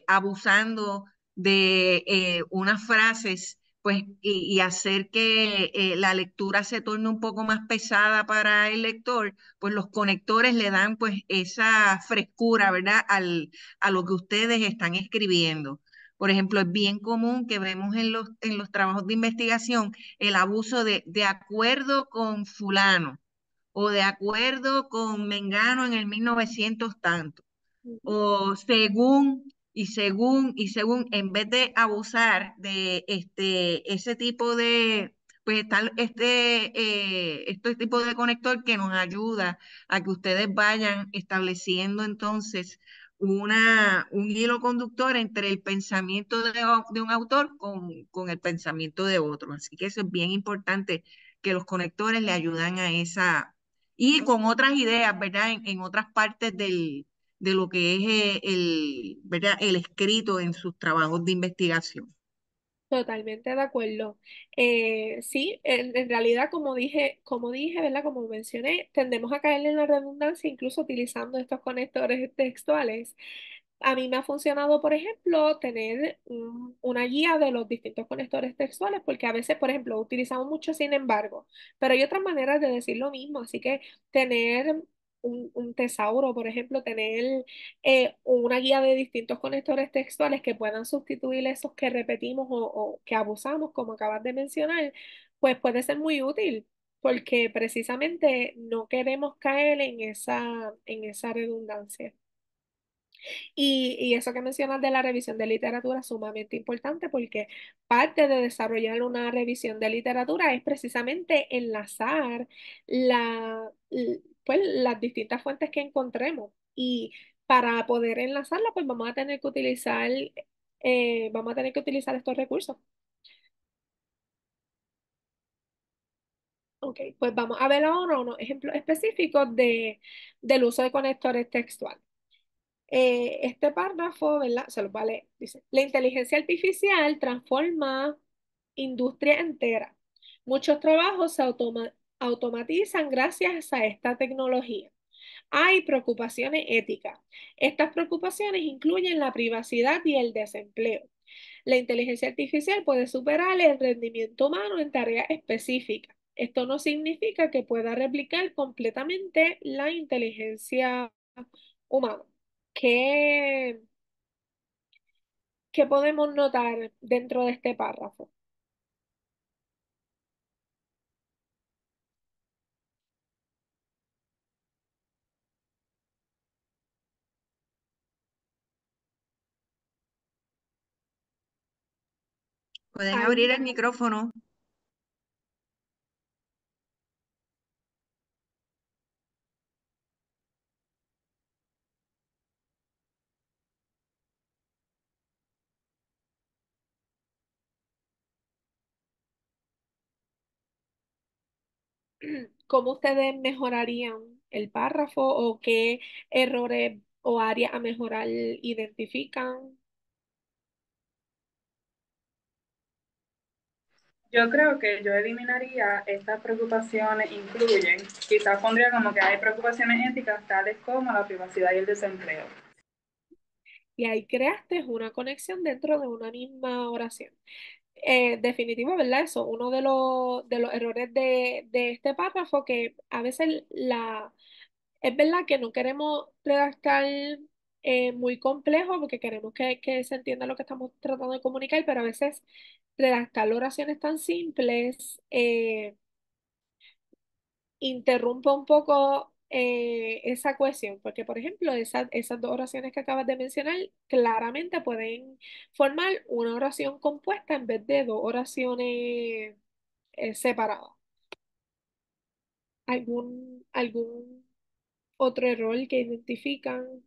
abusando de unas frases, pues, y hacer que la lectura se torne un poco más pesada para el lector, pues los conectores le dan pues esa frescura, ¿verdad? A lo que ustedes están escribiendo. Por ejemplo, es bien común que vemos en los trabajos de investigación el abuso de acuerdo con fulano o de acuerdo con Mengano en el 1900 tanto, Ujú. o según y según y según, en vez de abusar de ese tipo de, pues está este tipo de conector que nos ayuda a que ustedes vayan estableciendo entonces un hilo conductor entre el pensamiento de un autor con el pensamiento de otro. Así que eso es bien importante, que los conectores le ayudan a esa, y con otras ideas, ¿verdad? En otras partes de lo que es ¿verdad?, el escrito en sus trabajos de investigación. Totalmente de acuerdo. Sí, en realidad, como dije, ¿verdad? Como mencioné, tendemos a caer en la redundancia incluso utilizando estos conectores textuales. A mí me ha funcionado, por ejemplo, tener una guía de los distintos conectores textuales, porque a veces, por ejemplo, utilizamos mucho sin embargo, pero hay otras maneras de decir lo mismo, así que tener un tesauro, por ejemplo, tener una guía de distintos conectores textuales que puedan sustituir esos que repetimos o que abusamos, como acabas de mencionar, pues puede ser muy útil. Porque precisamente no queremos caer en esa redundancia. Y eso que mencionas de la revisión de literatura es sumamente importante porque parte de desarrollar una revisión de literatura es precisamente enlazar pues, las distintas fuentes que encontremos. Y para poder enlazarla, pues vamos a tener que utilizar estos recursos. Ok, pues vamos a ver ahora unos ejemplos específicos del uso de conectores textuales. Este párrafo, ¿verdad? Se lo voy a leer. Dice, la inteligencia artificial transforma industria entera. Muchos trabajos se automatizan gracias a esta tecnología. Hay preocupaciones éticas. Estas preocupaciones incluyen la privacidad y el desempleo. La inteligencia artificial puede superar el rendimiento humano en tareas específicas. Esto no significa que pueda replicar completamente la inteligencia humana. ¿Qué, qué podemos notar dentro de este párrafo? Puedes abrir Ahí, el micrófono. ¿cómo ustedes mejorarían el párrafo o qué errores o áreas a mejorar identifican? Yo creo que yo eliminaría estas preocupaciones, incluyen, quizás pondría como que hay preocupaciones éticas tales como la privacidad y el desempleo. Y ahí creaste una conexión dentro de una misma oración. Definitivo, ¿verdad? Eso, uno de los errores de este párrafo que a veces es verdad que no queremos redactar muy complejo porque queremos que se entienda lo que estamos tratando de comunicar, pero a veces redactar oraciones tan simples interrumpe un poco esa cohesión, porque por ejemplo, esas dos oraciones que acabas de mencionar claramente pueden formar una oración compuesta en vez de dos oraciones separadas. ¿Algún otro error que identifican?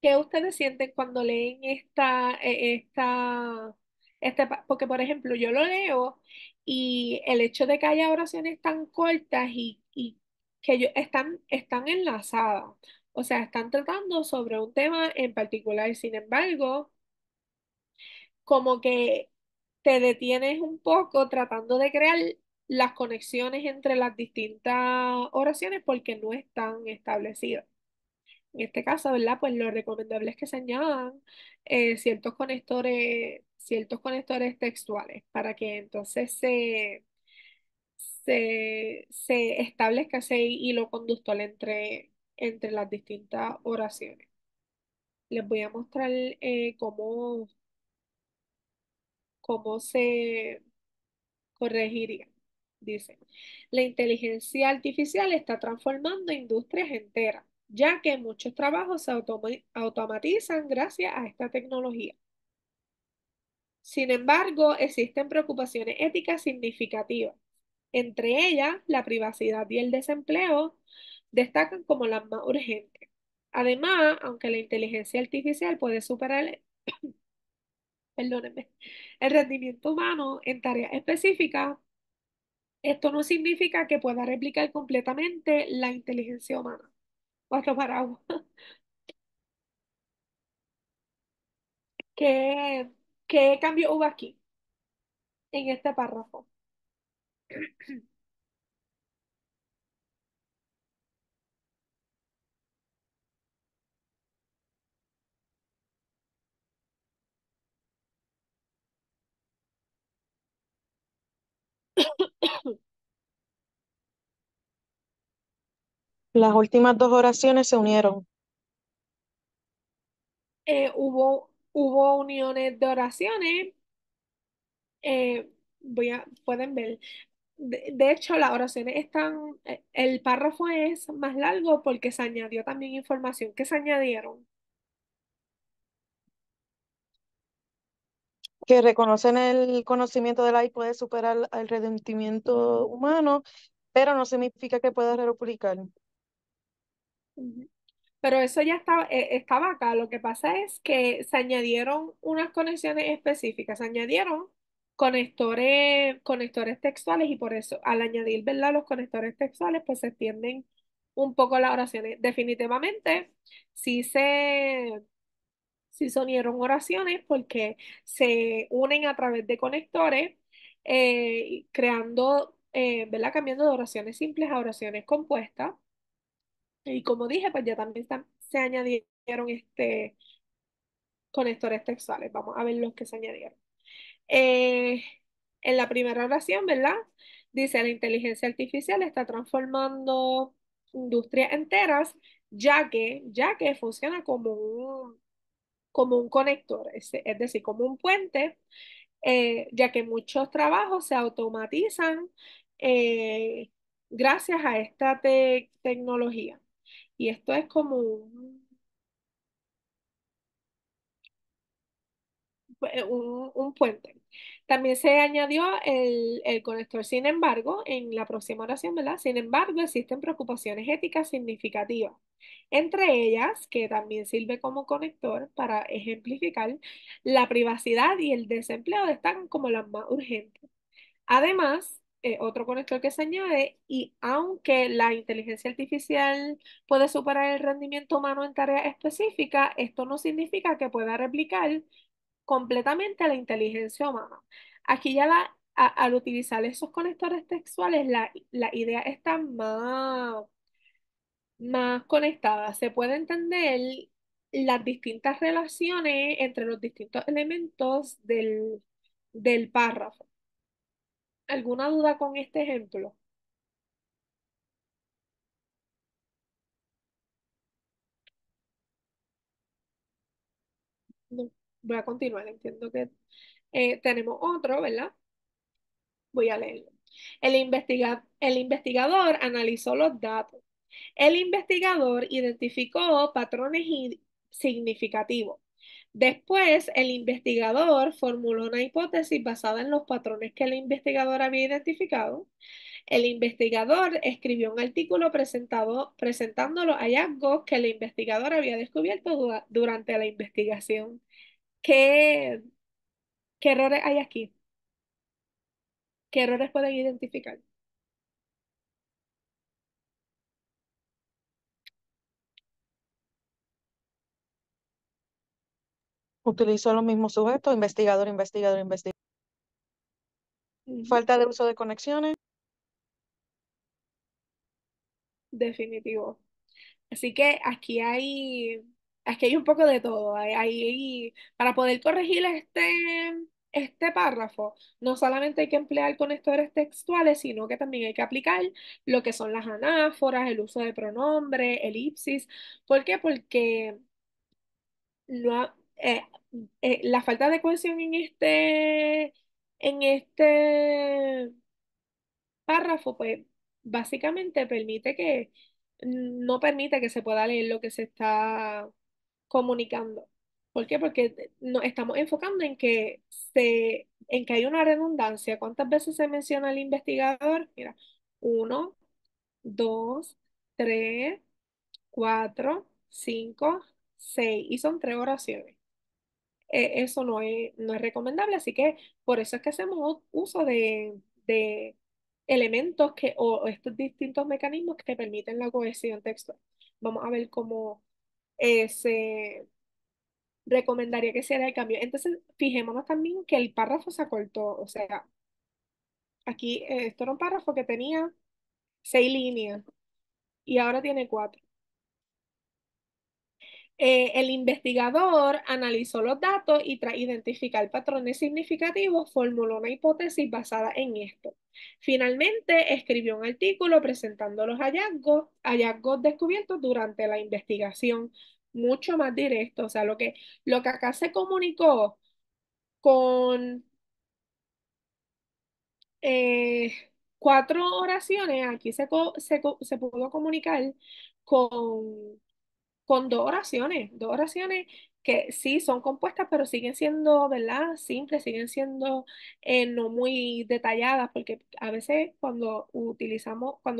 ¿Qué ustedes sienten cuando leen porque por ejemplo yo lo leo y el hecho de que haya oraciones tan cortas y que están enlazadas, o sea, están tratando sobre un tema en particular, sin embargo, como que te detienes un poco tratando de crear las conexiones entre las distintas oraciones porque no están establecidas. En este caso, ¿verdad? Pues lo recomendable es que se añadan ciertos conectores textuales para que entonces se establezca ese hilo conductual entre las distintas oraciones. Les voy a mostrar cómo se corregiría. Dice, la inteligencia artificial está transformando industrias enteras, ya que muchos trabajos se automatizan gracias a esta tecnología. Sin embargo, existen preocupaciones éticas significativas. Entre ellas, la privacidad y el desempleo destacan como las más urgentes. Además, aunque la inteligencia artificial puede superar, perdónenme, el rendimiento humano en tareas específicas, esto no significa que pueda replicar completamente la inteligencia humana. Otro paraguas. ¿Qué, qué cambio hubo aquí en este párrafo? Las últimas dos oraciones se unieron. Hubo hubo uniones de oraciones. Pueden ver. De hecho, las oraciones están, el párrafo es más largo porque se añadió también información que se añadieron. Que reconocen el conocimiento de la ley puede superar al redentimiento humano, pero no significa que pueda replicar. Ujú. Pero eso ya estaba acá. Lo que pasa es que se añadieron unas conexiones específicas, se añadieron conectores textuales y por eso al añadir, ¿verdad? Los conectores textuales, pues se extienden un poco las oraciones. Definitivamente, sí se, sí se unieron oraciones porque se unen a través de conectores, creando, ¿verdad? Cambiando de oraciones simples a oraciones compuestas. Y como dije, pues ya también se añadieron conectores textuales. Vamos a ver los que se añadieron. Eh, en la primera oración, ¿verdad? Dice, la inteligencia artificial está transformando industrias enteras, ya que funciona como un conector, es decir, como un puente, ya que muchos trabajos se automatizan eh, gracias a esta tecnología. Y esto es como un puente. También se añadió el conector, sin embargo, en la próxima oración, ¿verdad? Sin embargo, existen preocupaciones éticas significativas. Entre ellas, que también sirve como conector para ejemplificar, la privacidad y el desempleo destacan como las más urgentes. Además, otro conector que se añade, y aunque la inteligencia artificial puede superar el rendimiento humano en tareas específicas, esto no significa que pueda replicar completamente la inteligencia humana. Aquí ya al utilizar esos conectores textuales, la idea está más conectada. Se puede entender las distintas relaciones entre los distintos elementos del párrafo. ¿Alguna duda con este ejemplo? No. Voy a continuar. Entiendo que tenemos otro, ¿verdad? Voy a leerlo. El investigador analizó los datos. El investigador identificó patrones significativos. Después, el investigador formuló una hipótesis basada en los patrones que el investigador había identificado. El investigador escribió un artículo presentando los hallazgos que el investigador había descubierto durante la investigación. ¿Qué, qué errores hay aquí? ¿Qué errores pueden identificar? Utilizó los mismos sujetos, investigador, investigador, investigador. Ujú. Falta de uso de conexiones. Definitivo. Así que aquí hay un poco de todo. Para poder corregir este párrafo, no solamente hay que emplear conectores textuales, sino que también hay que aplicar lo que son las anáforas, el uso de pronombre, elipsis. ¿Por qué? Porque no, la falta de cohesión en este párrafo, pues básicamente no permite que se pueda leer lo que se está comunicando. ¿Por qué? Porque nos estamos enfocando en que hay una redundancia. ¿Cuántas veces se menciona el investigador? Mira, uno, dos, tres, cuatro, cinco, seis. Y son tres oraciones. Eso no es recomendable, así que por eso es que hacemos uso de elementos o estos distintos mecanismos que permiten la cohesión textual. Vamos a ver cómo se recomendaría que se haga el cambio. Entonces, fijémonos también que el párrafo se acortó, o sea, aquí esto era un párrafo que tenía 6 líneas y ahora tiene 4. El investigador analizó los datos y tras identificar patrones significativos, formuló una hipótesis basada en esto. Finalmente, escribió un artículo presentando los hallazgos descubiertos durante la investigación. mucho más directo. O sea, lo que acá se comunicó con eh, 4 oraciones, aquí se pudo comunicar con dos oraciones que sí son compuestas, pero siguen siendo, ¿verdad? Simples, siguen siendo no muy detalladas, porque a veces cuando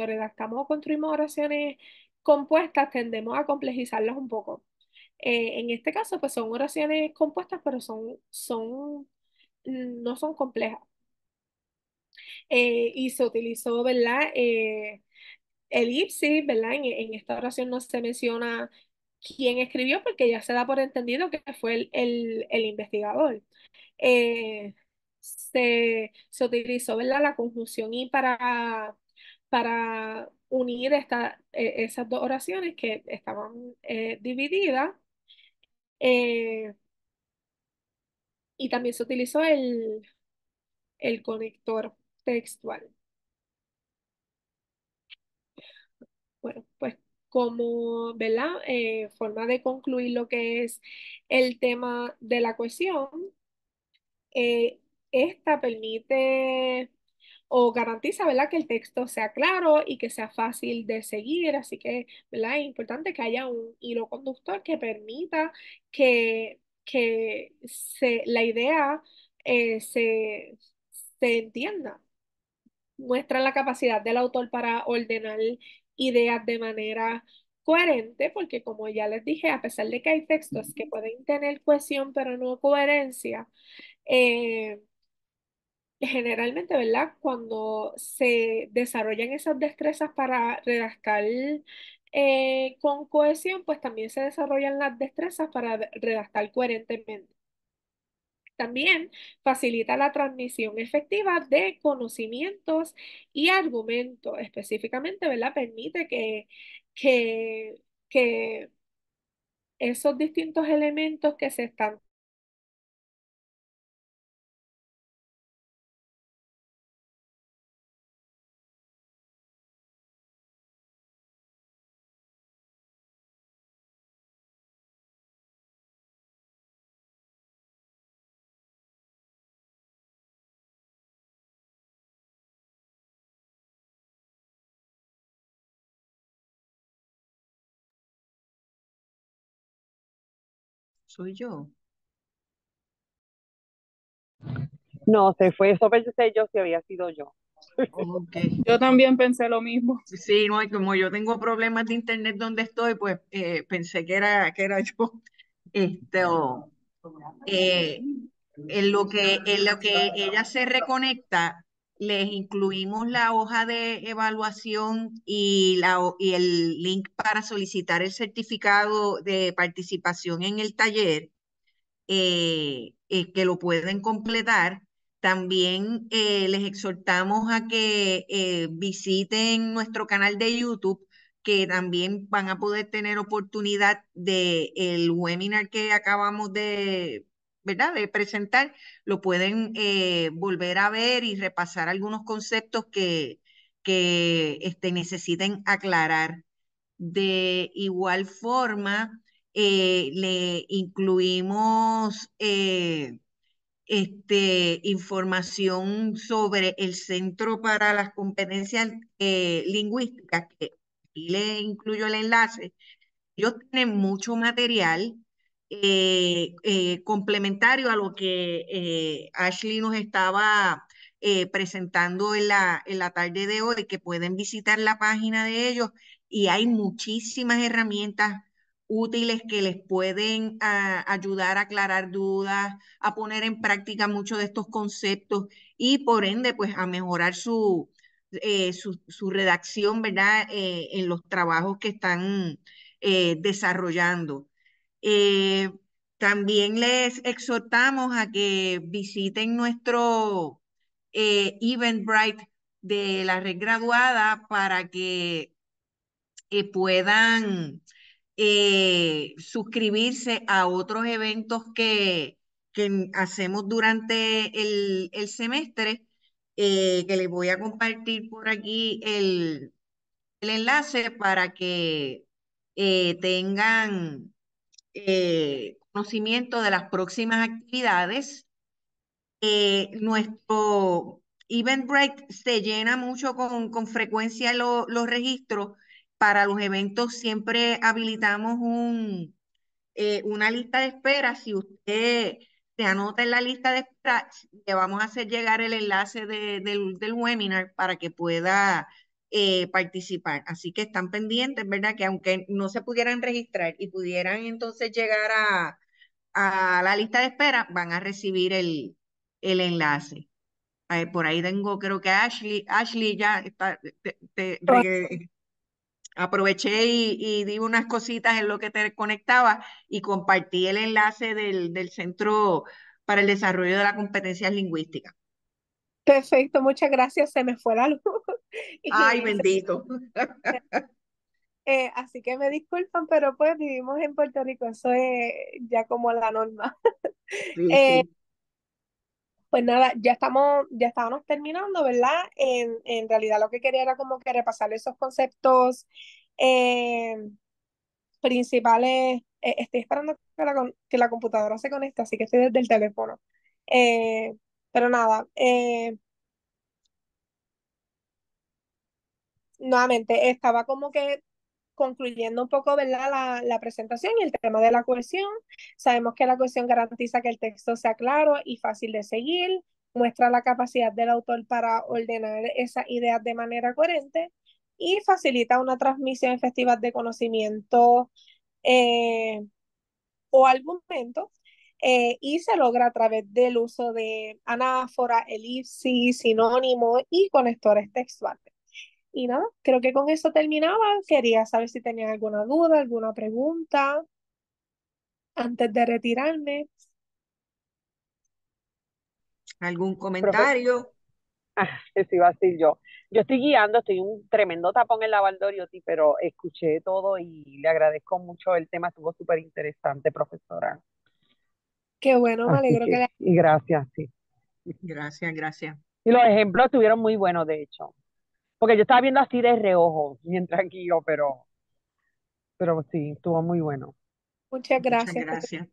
redactamos o construimos oraciones compuestas, tendemos a complejizarlas un poco. En este caso, pues son oraciones compuestas, pero no son complejas. Y se utilizó, ¿verdad? Elipsis, ¿verdad? En esta oración no se menciona quién escribió porque ya se da por entendido que fue el investigador. Se utilizó, ¿verdad? La conjunción y para unir esas dos oraciones que estaban divididas. eh, y también se utilizó el conector textual. Bueno, pues como, ¿verdad? Forma de concluir lo que es el tema de la cohesión, eh, esta permite o garantiza, ¿verdad? Que el texto sea claro y que sea fácil de seguir, así que, ¿verdad? Es importante que haya un hilo conductor que permita que la idea se entienda. Muestra la capacidad del autor para ordenar ideas de manera coherente, porque como ya les dije, a pesar de que hay textos que pueden tener cohesión pero no coherencia, eh, generalmente, ¿verdad? Cuando se desarrollan esas destrezas para redactar con cohesión, pues también se desarrollan las destrezas para redactar coherentemente. También facilita la transmisión efectiva de conocimientos y argumentos. Específicamente, ¿verdad? Permite que, que esos distintos elementos que se están Soy yo. No, se fue, eso pensé yo si había sido yo. Ok. Yo también pensé lo mismo. Sí, no, y como yo tengo problemas de internet donde estoy, pues pensé que era yo. Esto, eh, en lo que ella se reconecta, les incluimos la hoja de evaluación y el link para solicitar el certificado de participación en el taller, que lo pueden completar. También les exhortamos a que visiten nuestro canal de YouTube, que también van a poder tener oportunidad de el webinar que acabamos de, ¿verdad? De presentar. Lo pueden volver a ver y repasar algunos conceptos que necesiten aclarar. De igual forma, le incluimos información sobre el Centro para las Competencias Lingüísticas, que aquí le incluyo el enlace. Ellos tienen mucho material complementario a lo que Ashley nos estaba presentando en la tarde de hoy, que pueden visitar la página de ellos y hay muchísimas herramientas útiles que les pueden ayudar a aclarar dudas, a poner en práctica muchos de estos conceptos y por ende, pues a mejorar su redacción, ¿verdad? En los trabajos que están desarrollando. Eh, También les exhortamos a que visiten nuestro Eventbrite de la red graduada para que puedan suscribirse a otros eventos que hacemos durante el semestre, que les voy a compartir por aquí el enlace para que tengan conocimiento de las próximas actividades. Nuestro Eventbrite se llena mucho con frecuencia los registros. Para los eventos siempre habilitamos una lista de espera. Si usted se anota en la lista de espera, le vamos a hacer llegar el enlace del webinar para que pueda participar. Así que están pendientes, ¿verdad? Que aunque no se pudieran registrar y pudieran entonces llegar a la lista de espera, van a recibir el enlace. Por ahí tengo, creo que Ashley ya está, aproveché y di unas cositas en lo que te conectaba y compartí el enlace del Centro para el Desarrollo de las Competencias Lingüísticas. Perfecto, muchas gracias. Se me fue la luz. Ay, Y bendito. así que me disculpan, pero pues vivimos en Puerto Rico, eso es ya como la norma. Sí, Eh, sí. pues nada, ya estábamos terminando, ¿verdad? En realidad lo que quería era como que repasar esos conceptos eh, principales. Estoy esperando que la computadora se conecte, así que estoy desde el teléfono. Eh, pero nada, nuevamente estaba como que concluyendo un poco, ¿verdad? La presentación y el tema de la cohesión. Sabemos que la cohesión garantiza que el texto sea claro y fácil de seguir, muestra la capacidad del autor para ordenar esas ideas de manera coherente y facilita una transmisión efectiva de conocimiento eh, o argumentos. Y se logra a través del uso de anáfora, elipsis, sinónimos y conectores textuales. Y nada, creo que con eso terminaba. Quería saber si tenían alguna duda, alguna pregunta antes de retirarme. ¿Algún Profe, comentario? eso iba a decir yo. Yo estoy guiando, estoy en un tremendo tapón en la Valdoriotti, pero escuché todo y le agradezco mucho. El tema estuvo súper interesante, profesora. Qué bueno, me Así alegro que que, le... y gracias, sí. Gracias, gracias. Y los ejemplos estuvieron muy buenos, de hecho. Porque yo estaba viendo así de reojo, mientras guío, pero sí, estuvo muy bueno. Muchas Muchas gracias. gracias.